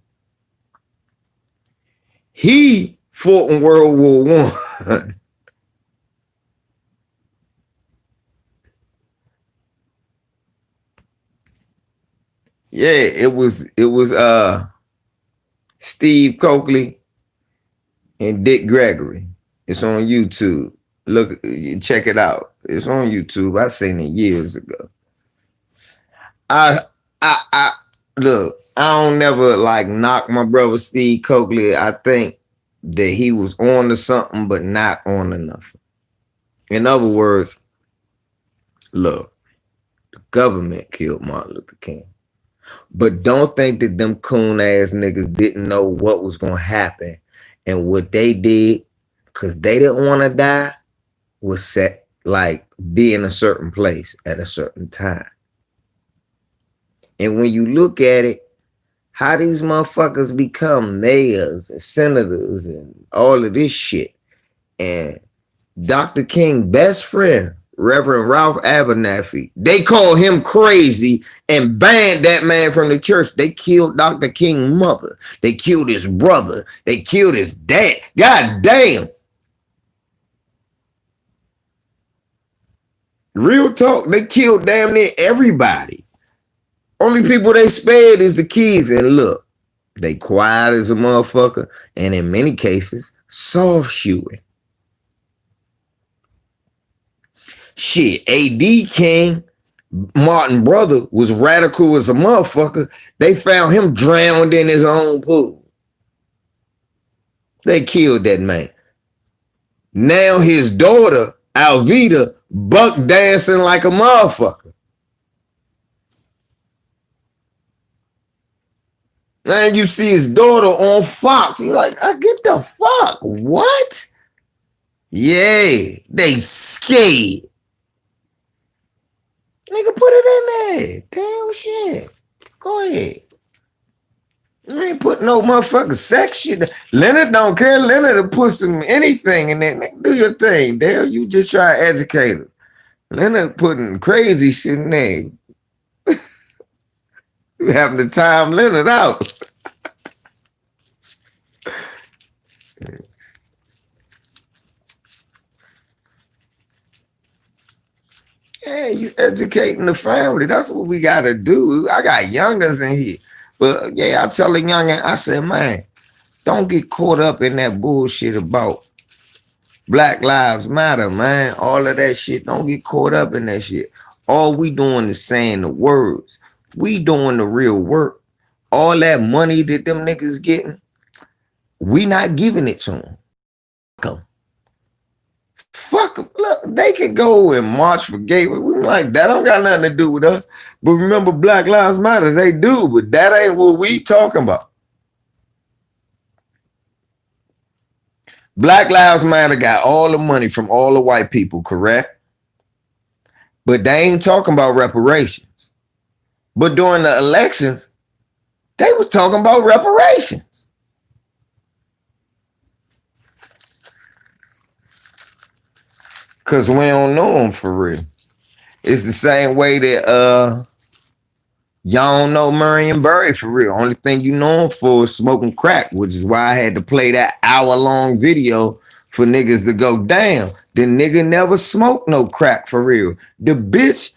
he fought in World War I. Yeah, it was Steve Coakley and Dick Gregory. It's on YouTube. Look, check it out. It's on YouTube. I seen it years ago. I look, I don't never like knock my brother Steve Coakley. I think that he was on to something, but not on to nothing. In other words, look, the government killed Martin Luther King. But don't think that them coon ass niggas didn't know what was gonna happen. And what they did, because they didn't want to die, was set like be in a certain place at a certain time. And when you look at it, how these motherfuckers become mayors and senators and all of this shit. And Dr. King's best friend, Reverend Ralph Abernathy, they call him crazy and banned that man from the church. They killed Dr. King's mother. They killed his brother. They killed his dad. God damn. Real talk, they killed damn near everybody. Only people they spared is the kids. And look, they quiet as a motherfucker. And in many cases, soft shooting. Shit, A.D. King, Martin brother, was radical as a motherfucker. They found him drowned in his own pool. They killed that man. Now his daughter, Alvita, buck dancing like a motherfucker. And you see his daughter on Fox. You're like, I get the fuck. What? Yeah, they scared. Nigga, put it in there. Damn shit. Go ahead. You ain't put no motherfucking sex shit. Leonard don't care. Leonard will put some anything in there. Nigga, do your thing. Dale, you just try to educate us. Leonard putting crazy shit in there. You having to time Leonard out. Yeah, you educating the family. That's what we got to do. I got youngers in here. But yeah, I tell a youngin, I said, man, don't get caught up in that bullshit about Black Lives Matter, man. All of that shit. Don't get caught up in that shit. All we doing is saying the words. We doing the real work. All that money that them niggas getting, we not giving it to them. Fuck them. Look, they can go and march for gay. We like, that don't got nothing to do with us. But remember, Black Lives Matter, they do, but that ain't what we talking about. Black Lives Matter got all the money from all the white people, correct? But they ain't talking about reparations. But during the elections, they was talking about reparations. Cause we don't know them for real. It's the same way that y'all don't know Marion Barry for real. Only thing you know him for is smoking crack, which is why I had to play that hour-long video for niggas to go, damn, the nigga never smoked no crack for real. The bitch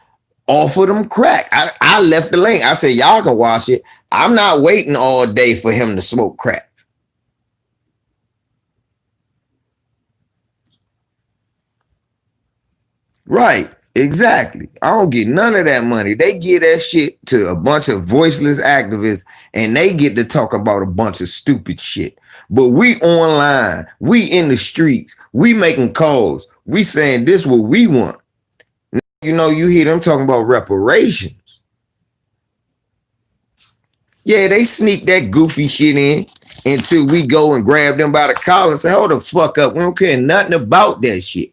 offered him crack. I left the link. I said, y'all can watch it. I'm not waiting all day for him to smoke crack. Right, exactly. I don't get none of that money. They give that shit to a bunch of voiceless activists and they get to talk about a bunch of stupid shit. But we online, we in the streets, we making calls, we saying this what we want. You know, you hear them talking about reparations. Yeah, they sneak that goofy shit in until we go and grab them by the collar and say, hold the fuck up. We don't care nothing about that shit.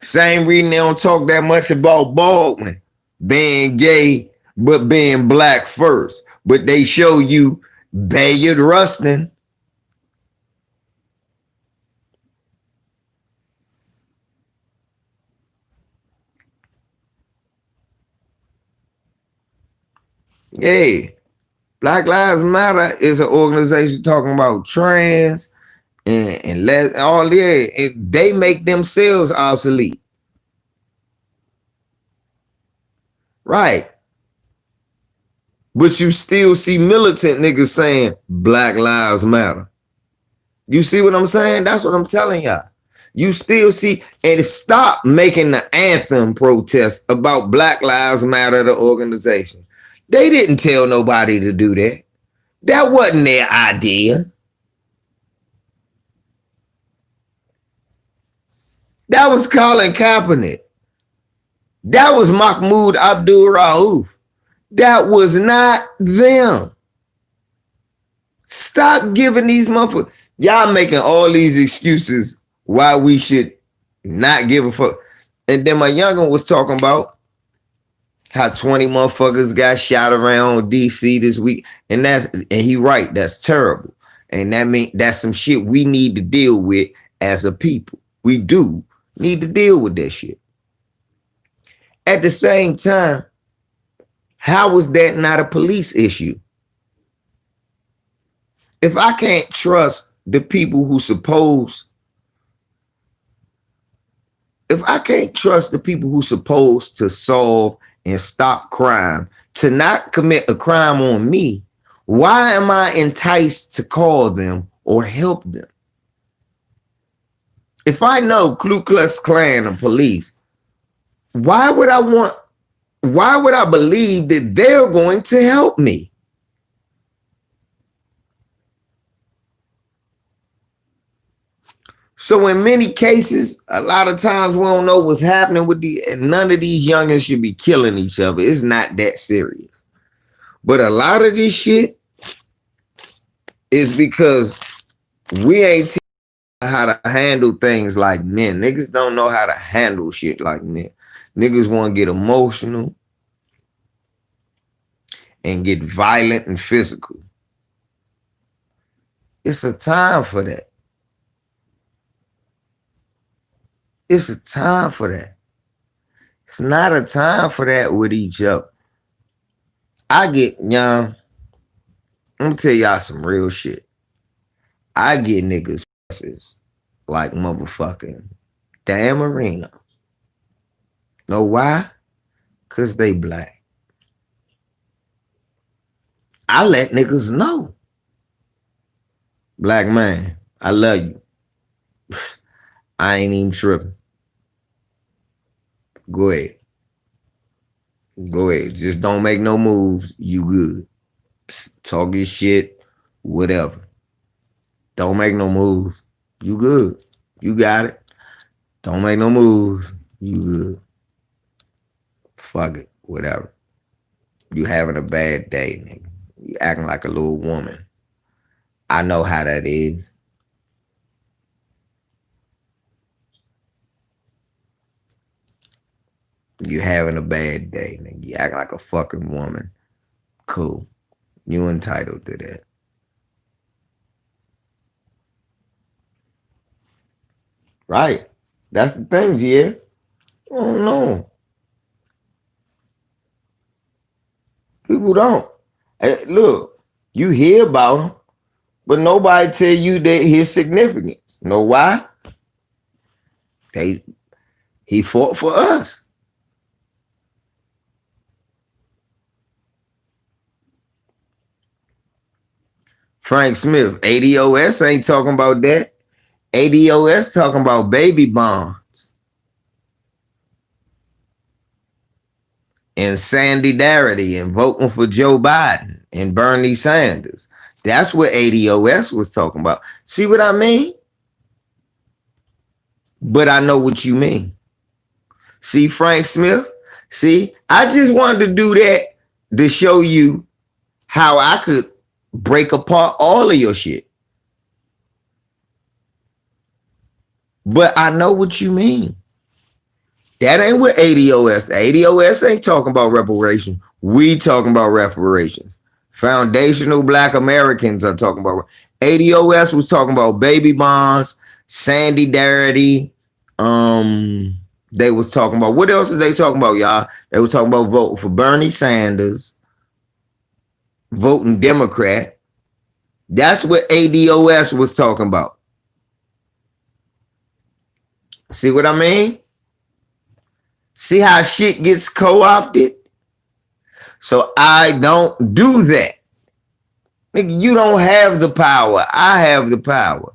Same reason they don't talk that much about Baldwin being gay, but being black first. But they show you Bayard Rustin. Yeah. Black Lives Matter is an organization talking about trans and let all they make themselves obsolete. Right. But you still see militant niggas saying Black Lives Matter. You see what I'm saying? That's what I'm telling y'all. You still see, and stop making the anthem protest about Black Lives Matter, the organization. They didn't tell nobody to do that. That wasn't their idea. That was Colin Kaepernick. That was Mahmoud Abdul Rauf. That was not them. Stop giving these motherfuckers. Y'all making all these excuses why we should not give a fuck. And then my youngin was talking about how 20 motherfuckers got shot around DC this week. And he right, that's terrible. And that mean that's some shit we need to deal with as a people. We do need to deal with that shit. At the same time, how was that not a police issue? If I can't trust the people who supposed to solve and stop crime to not commit a crime on me, why am I enticed to call them or help them? If I know Ku Klux Klan and police, why would I believe that they're going to help me? So in many cases, a lot of times we don't know what's happening with none of these youngins should be killing each other. It's not that serious. But a lot of this shit is because we ain't teaching how to handle things like men. Niggas don't know how to handle shit like men. Niggas want to get emotional and get violent and physical. It's a time for that. It's a time for that. It's not a time for that with each other. I get young. I'm gonna tell y'all some real shit. I get niggas like motherfucking Dan Marino. Know why? Cause they black. I let niggas know. Black man, I love you. I ain't even tripping. Go ahead. Go ahead. Just don't make no moves. You good. Talk your shit. Whatever. Don't make no moves. You good. You got it. Don't make no moves. You good. Fuck it. Whatever. You having a bad day, nigga. You acting like a little woman. I know how that is. You having a bad day, nigga. You acting like a fucking woman. Cool. You entitled to that. Right. That's the thing, yeah. I don't know. People don't. Hey, look, you hear about him, but nobody tell you that his significance. Know why? He fought for us. Frank Smith, ADOS ain't talking about that. ADOS talking about baby bonds and solidarity and voting for Joe Biden and Bernie Sanders. That's what ADOS was talking about. See what I mean? But I know what you mean. See, Frank Smith? See, I just wanted to do that to show you how I could break apart all of your shit. But I know what you mean. That ain't what ADOS. ADOS ain't talking about reparations. We talking about reparations. Foundational Black Americans are talking about. ADOS was talking about baby bonds, solidarity. They was talking about, what else are they talking about, y'all? They was talking about voting for Bernie Sanders, voting Democrat. That's what ADOS was talking about. See what I mean? See how shit gets co-opted? So I don't do that. Nigga, you don't have the power. I have the power.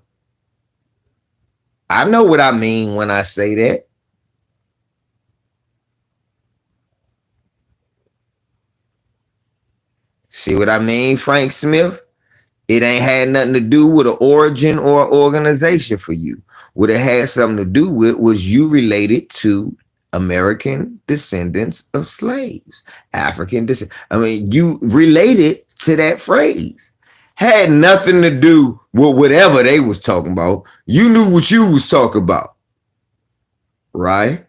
I know what I mean when I say that. See what I mean, Frank Smith? It ain't had nothing to do with an origin or an organization for you. What it had something to do with was you related to American descendants of slaves, African descendants. I mean, you related to that phrase. Had nothing to do with whatever they was talking about. You knew what you was talking about, right?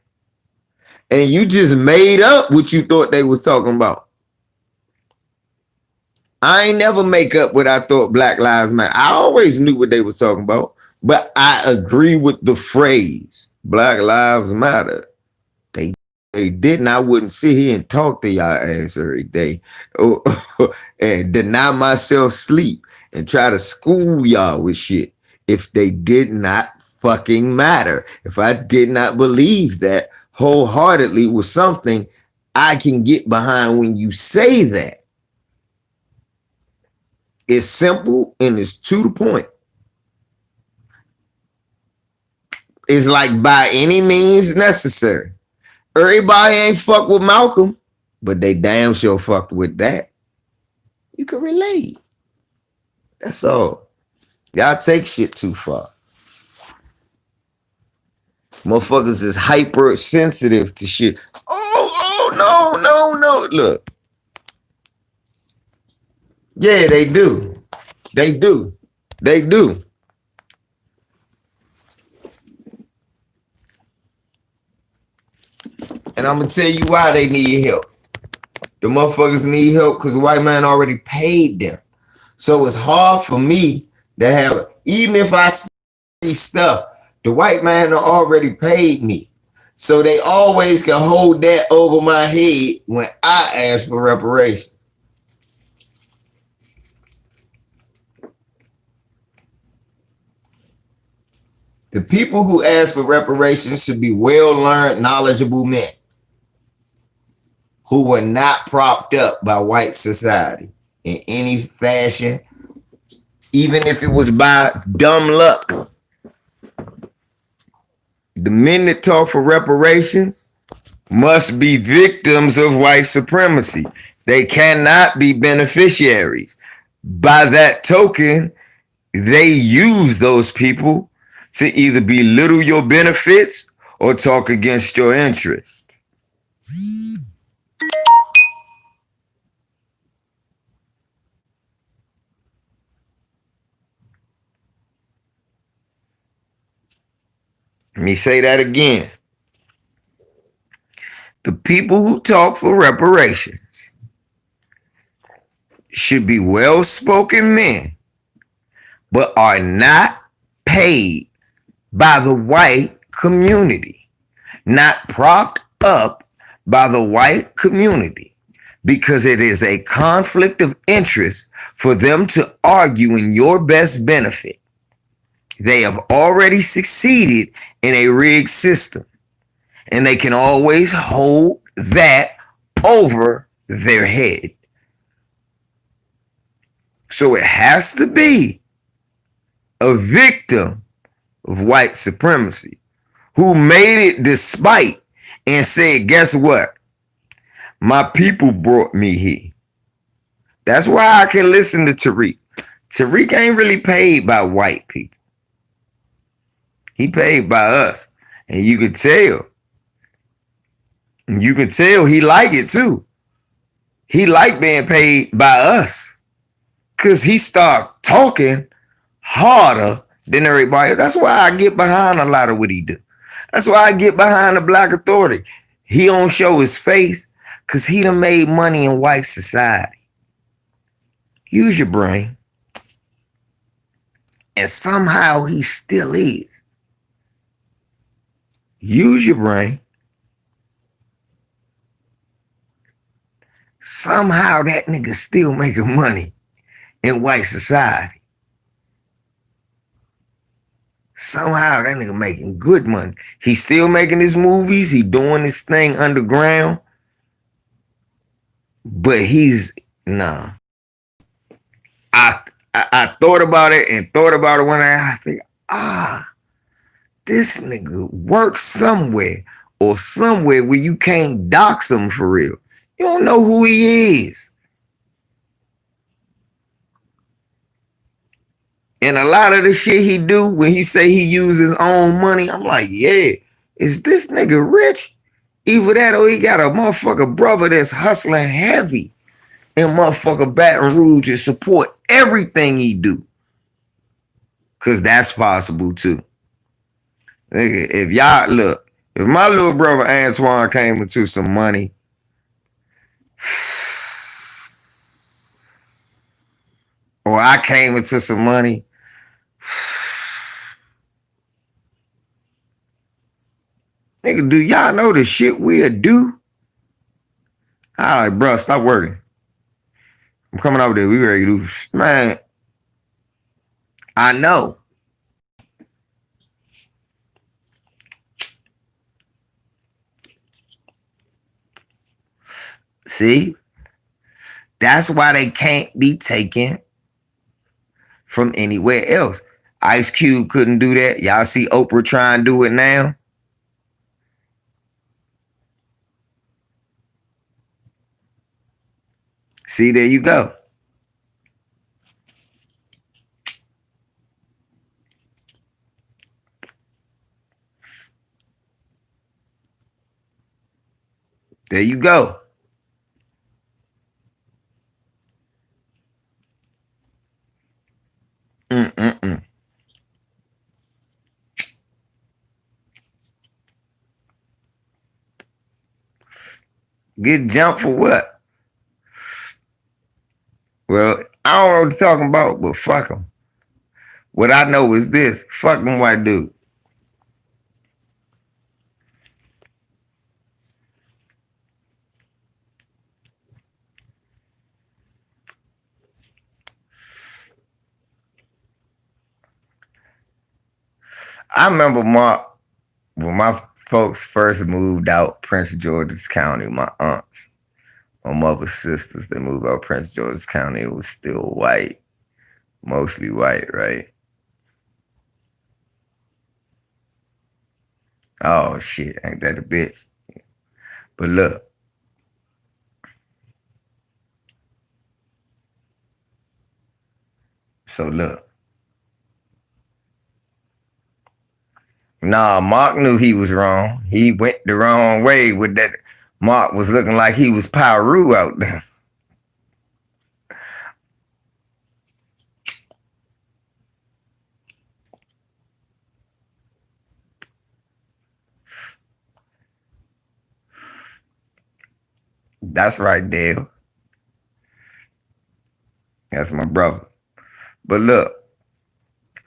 And you just made up what you thought they was talking about. I ain't never make up what I thought Black Lives Matter. I always knew what they was talking about, but I agree with the phrase Black Lives Matter. They didn't. I wouldn't sit here and talk to y'all ass every day and deny myself sleep and try to school y'all with shit if they did not fucking matter. If I did not believe that wholeheartedly was something I can get behind when you say that. It's simple and it's to the point. It's like by any means necessary. Everybody ain't fuck with Malcolm, but they damn sure fucked with that. You can relate. That's all. Y'all take shit too far. Motherfuckers is hypersensitive to shit. No. Look. Yeah, they do. They do. And I'm gonna tell you why they need help. The motherfuckers need help because the white man already paid them. So it's hard for me to have, even if I see stuff, the white man already paid me. So they always can hold that over my head when I ask for reparations. The people who ask for reparations should be well-learned, knowledgeable men who were not propped up by white society in any fashion, even if it was by dumb luck. The men that talk for reparations must be victims of white supremacy. They cannot be beneficiaries. By that token, they use those people to either belittle your benefits or talk against your interest. Let me say that again. The people who talk for reparations should be well-spoken men, but are not paid by the white community, not propped up by the white community, because it is a conflict of interest for them to argue in your best benefit. They have already succeeded in a rigged system, and they can always hold that over their head. So it has to be a victim of white supremacy who made it despite and said, guess what? My people brought me here. That's why I can listen to Tariq. Tariq ain't really paid by white people. He paid by us. And you could tell. You can tell he like it too. He like being paid by us. Because he start talking harder than everybody. That's why I get behind a lot of what he do. That's why I get behind the Black Authority. He don't show his face because he done made money in white society. Use your brain. And somehow he still is. Use your brain. Somehow that nigga still making money in white society. Somehow that nigga making good money. He still making his movies. He doing his thing underground. But he's, nah. I thought about it and thought about it when I think, this nigga works somewhere or somewhere where you can't dox him for real. You don't know who he is. And a lot of the shit he do when he say he uses his own money, I'm like, yeah, is this nigga rich? Either that or he got a motherfucker brother that's hustling heavy in motherfucker Baton Rouge to support everything he do. Cause that's possible too. Nigga, if y'all look, if my little brother Antoine came into some money, or I came into some money, nigga, do y'all know the shit we'll do? All right, bro, stop working. I'm coming over there. We ready to do, man. I know. See? That's why they can't be taken from anywhere else. Ice Cube couldn't do that. Y'all see Oprah try and do it now? See, there you go. There you go. Get jumped for what? Well, I don't know what you're talking about, but fuck them. What I know is this. Fuck them white dude. I remember when my folks first moved out Prince George's County, my aunts, my mother's sisters, they moved out Prince George's County. It was still white, mostly white, right? Oh shit, ain't that a bitch? But look. So look. Nah, Mark knew he was wrong. He went the wrong way with that. Mark was looking like he was Pyru out there. That's right, Dale. That's my brother. But look,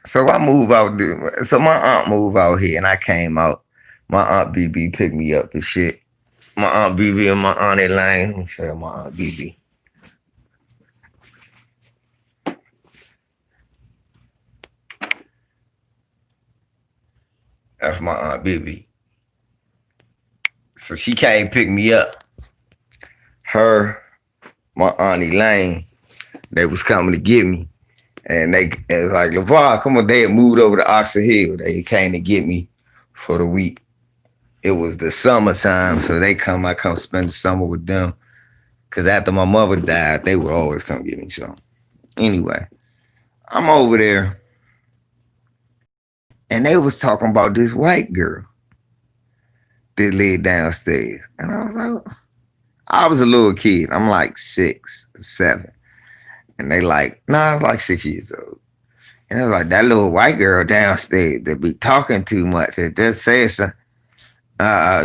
So I move out there. So my aunt moved out here and I came out. My aunt BB picked me up and shit. My aunt BB and my aunt Elaine. Let me show you my aunt BB. That's my aunt BB. So she came pick me up. Her, my aunt Elaine, they was coming to get me. And it was like, LeVar, come on. They had moved over to Oxford Hill. They came to get me for the week. It was the summertime, so I come spend the summer with them. Because after my mother died, they would always come get me. So anyway, I'm over there. And they was talking about this white girl that lived downstairs. And I was like, I was a little kid. I'm like 6, 7. And they like, I was like 6 years old. And it was like, that little white girl downstairs that be talking too much. It just says something.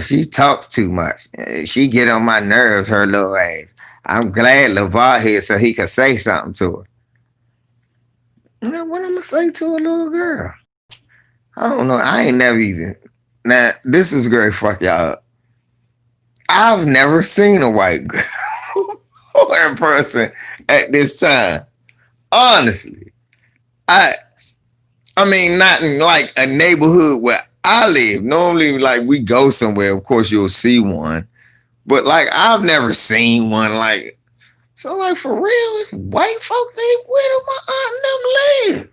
She talks too much. She get on my nerves, her little ass. I'm glad LeVar here so he could say something to her. Now, what I'm gonna say to a little girl? I don't know. I ain't never even. Now, this is great. Fuck y'all up. I've never seen a white girl or in person at this time. Honestly, I mean, not in like a neighborhood where I live. Normally, like we go somewhere, of course you'll see one. But like I've never seen one like so like for real, it's white folk they where do my aunt and them live?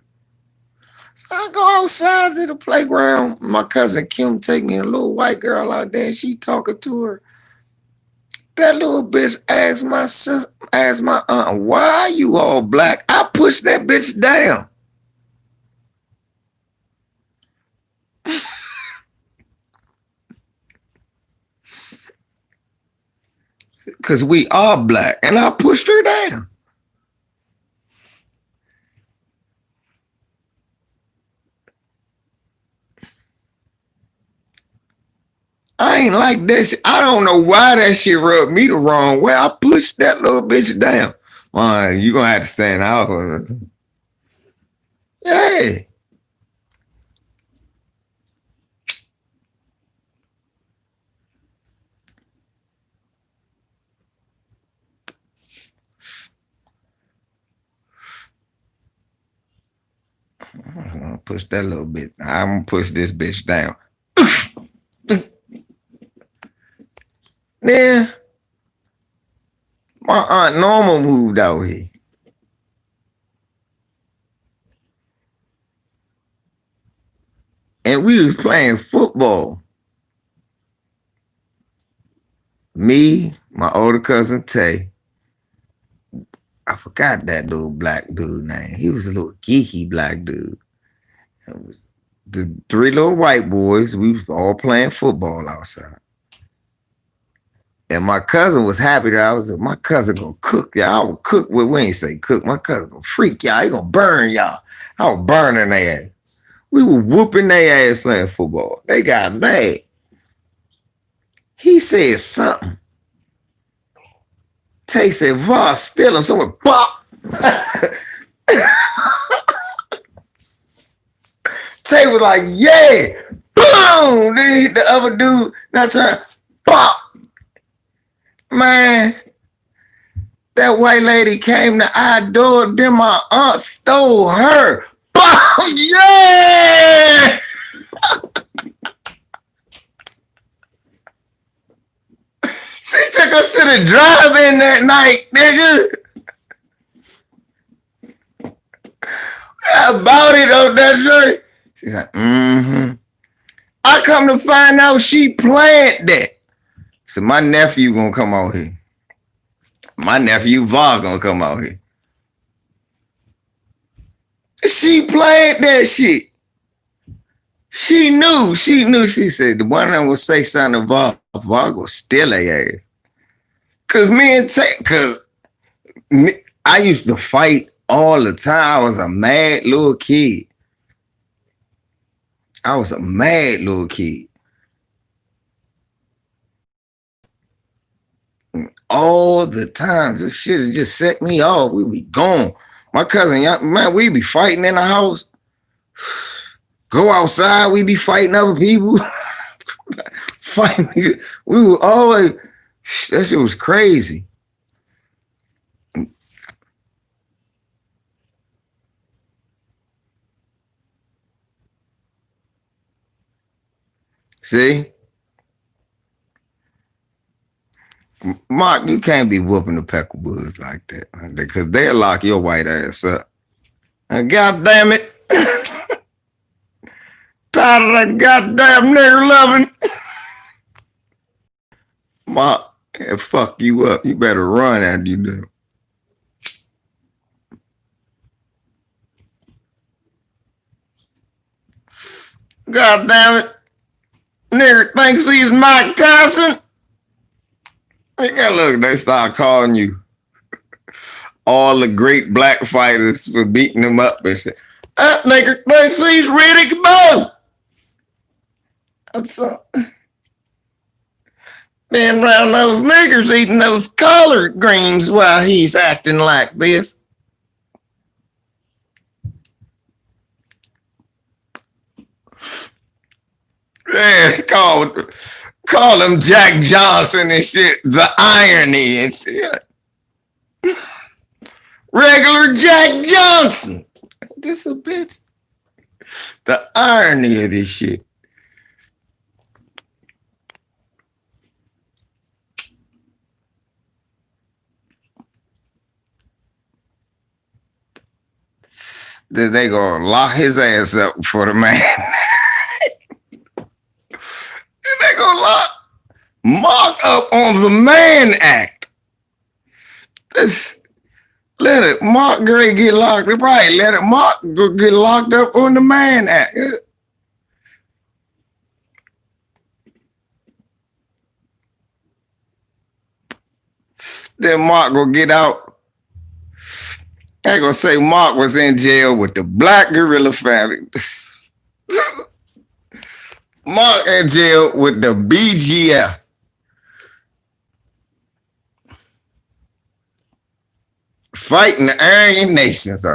So I go outside to the playground. My cousin Kim take me a little white girl out there and she talking to her. That little bitch asked my aunt, why are you all black? I pushed that bitch down. Because we are black. And I pushed her down. I ain't like that shit. I don't know why that shit rubbed me the wrong way. I pushed that little bitch down. You gonna have to stand out. Hey. I'm gonna push that little bit. I'm gonna push this bitch down. Then my aunt Norma moved out here. And we was playing football. Me, my older cousin Tay. I forgot that little black dude name. He was a little geeky black dude. It was the 3 little white boys. We was all playing football outside. And my cousin was happy that my cousin gonna cook y'all. I would cook, well, we ain't say cook. My cousin gonna freak y'all. He gonna burn y'all. I was burning their ass. We were whooping their ass playing football. They got mad. He said something. Tay said, "Var, steal him." Someone pop. Tay was like, "Yeah." Boom. Then he hit the other dude. Now turn. Pop. Man, that white lady came to our door. Then my aunt stole her. Boom. Yeah. She took us to the drive-in that night, nigga. About it on that joint. She's like, I come to find out she planned that. So my nephew gonna come out here. My nephew Var gonna come out here. She planned that shit. She knew. She said the one that would say something to Var gonna steal her ass. Cause I used to fight all the time. I was a mad little kid. All the time. This shit just set me off. We be gone. My cousin, man, we be fighting in the house. Go outside, we be fighting other people. Fighting. We were always, that shit was crazy. See? Mark, you can't be whooping the Peckerwoods like that, man, because they'll lock your white ass up. And God damn it. Tired of that goddamn nigger loving. Mark, it'll fuck you up. You better run after you do. God damn it. Nigger thinks he's Mike Tyson. Look, they start calling you all the great black fighters for beating them up and shit. That nigger thinks he's ready to go. That's all. Being around those niggers eating those collard greens while he's acting like this. Yeah, call him Jack Johnson and shit. The irony and shit. Regular Jack Johnson. This a bitch. The irony of this shit. Then they gonna lock his ass up for the man. They gonna lock Mark up on the Man Act. Let it Mark Gray get locked up. Right, let it Mark get locked up on the Man Act. Then Mark gonna get out. I gonna say Mark was in jail with the Black Gorilla family. Mark in jail with the BGF. Fighting the Aryan Nations.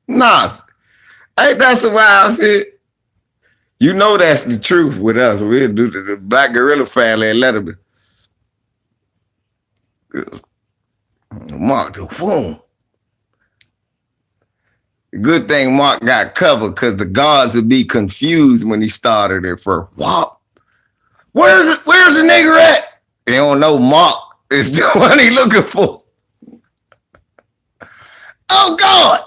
Nah, ain't that some wild shit? You know that's the truth with us. We'll do the Black Gorilla family and let them. Mark the womb. Good thing Mark got covered because the guards would be confused when he started it for what? Where's the nigger at? They don't know Mark is the one he looking for. Oh God.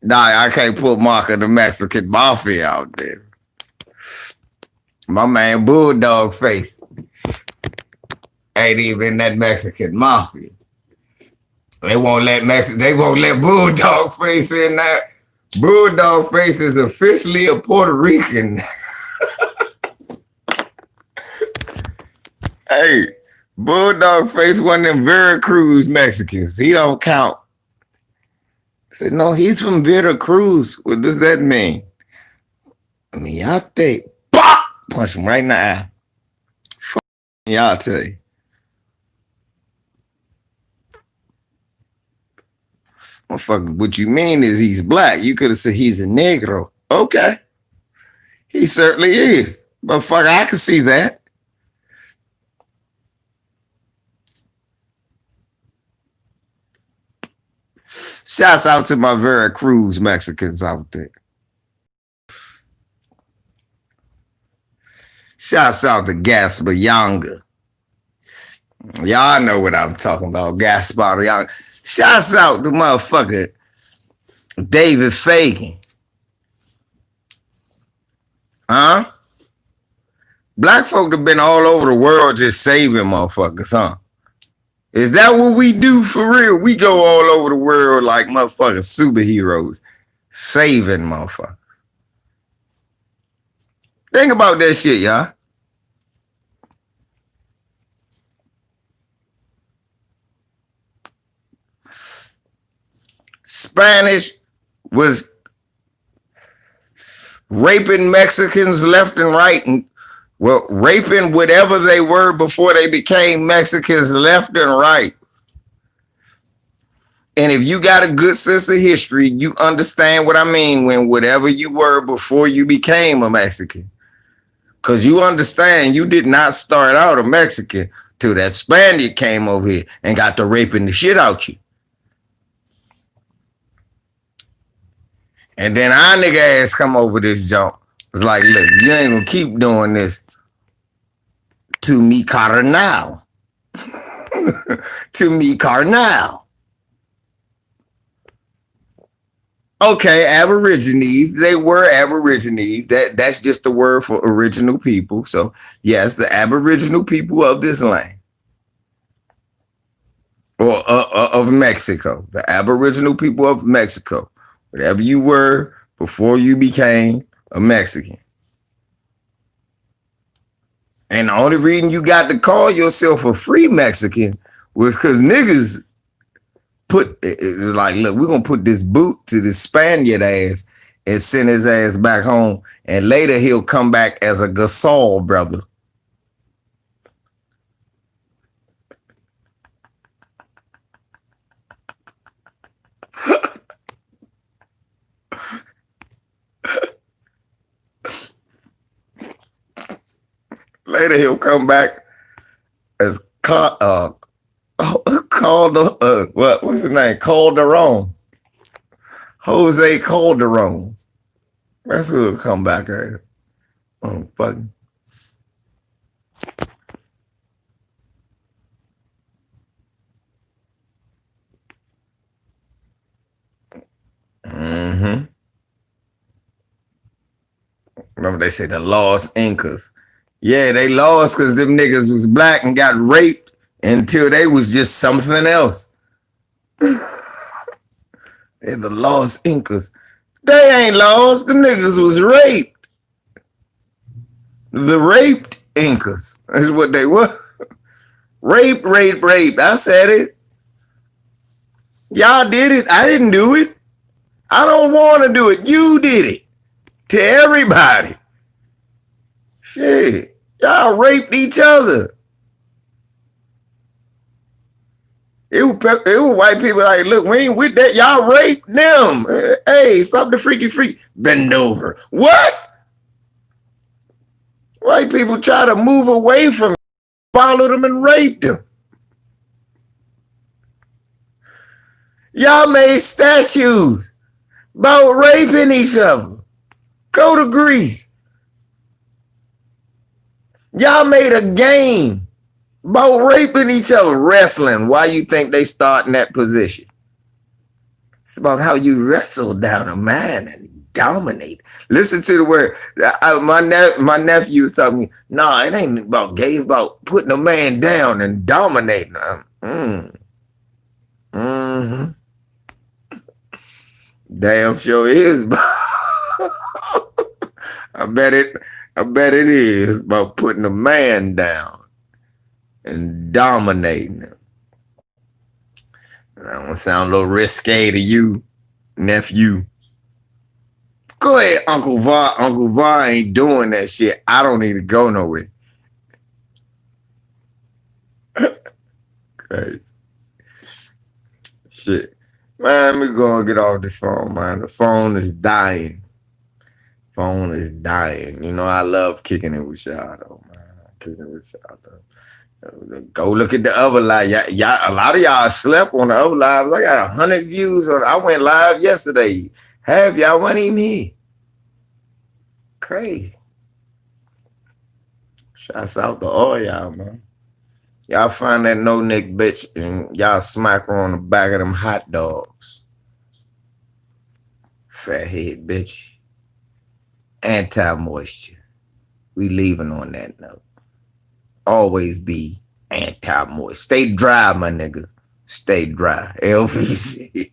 Nah, I can't put Mark of the Mexican Mafia out there. My man Bulldog Face ain't even that Mexican Mafia. They won't let Bulldog Face in there. Bulldog Face is officially a Puerto Rican. Hey, Bulldog Face one of them Veracruz Mexicans. He don't count. I said, no, he's from Veracruz. What does that mean? Miate. Punch him right in the eye. Fuck yeah, I'll tell you. Motherfucker, what you mean is he's black. You could have said he's a negro. Okay. He certainly is. But fuck, I can see that. Shouts out to my Veracruz Mexicans out there. Shouts out to Gaspar Yanga. Y'all know what I'm talking about, Gaspar Yanga. Shouts out to motherfucker David Fagan. Huh? Black folk have been all over the world just saving motherfuckers, huh? Is that what we do for real? We go all over the world like motherfucking superheroes, saving motherfuckers. Think about that shit, y'all. Spanish was raping Mexicans left and right, and well, raping whatever they were before they became Mexicans left and right. And if you got a good sense of history, you understand what I mean when whatever you were before you became a Mexican. Because you understand you did not start out a Mexican till that Spaniard came over here and got to raping the shit out you. And then our nigga ass come over this jump. It's like, look, you ain't gonna keep doing this to me, carnal. To me, carnal. Okay, Aborigines. They were Aborigines. That's just the word for original people. So, yes, the Aboriginal people of this land. Or of Mexico. The Aboriginal people of Mexico. Whatever you were before you became a Mexican. And the only reason you got to call yourself a free Mexican was because niggas put, it's like, look, we're going to put this boot to this Spaniard ass and send his ass back home. And later he'll come back as a Gasol brother. Later he'll come back as what's his name? Calderon. Jose Calderon. That's who will come back as. Oh, fucking. Mm-hmm. Remember they say the lost Incas. Yeah, they lost because them niggas was black and got raped until they was just something else. They're the lost Incas. They ain't lost. Them niggas was raped. The raped Incas. That's what they were. Rape. I said it. Y'all did it. I didn't do it. I don't want to do it. You did it. To everybody. Shit. Y'all raped each other. It was white people like, look, we ain't with that. Y'all raped them. Hey, stop the freaky freak. Bend over. What? White people try to move away from it, followed them and raped them. Y'all made statues about raping each other. Go to Greece. Y'all made a game about raping each other, wrestling. Why you think they start in that position? It's about how you wrestle down a man and dominate. Listen to the word. My nephew was telling me, nah, it ain't about gay. It's about putting a man down and dominating. Mm-hmm. Damn sure is. I bet it is about putting a man down and dominating him. That don't sound a little risque to you, nephew. Go ahead, Uncle Va. Uncle Va ain't doing that shit. I don't need to go nowhere. Crazy. Shit. Man, let me go and get off this phone, man. The phone is dying. Phone is dying. You know, I love kicking it with y'all, though, man. Kicking it with y'all, though. Go look at the other live. Y'all, a lot of y'all slept on the other lives. I got 100 views on. I went live yesterday. Half y'all wasn't even here. Crazy. Shouts out to all y'all, man. Y'all find that no-nick bitch and y'all smack her on the back of them hot dogs. Fathead bitch. Anti-moisture. We leaving on that note. Always be anti-moist. Stay dry, my nigga. Stay dry. LVC.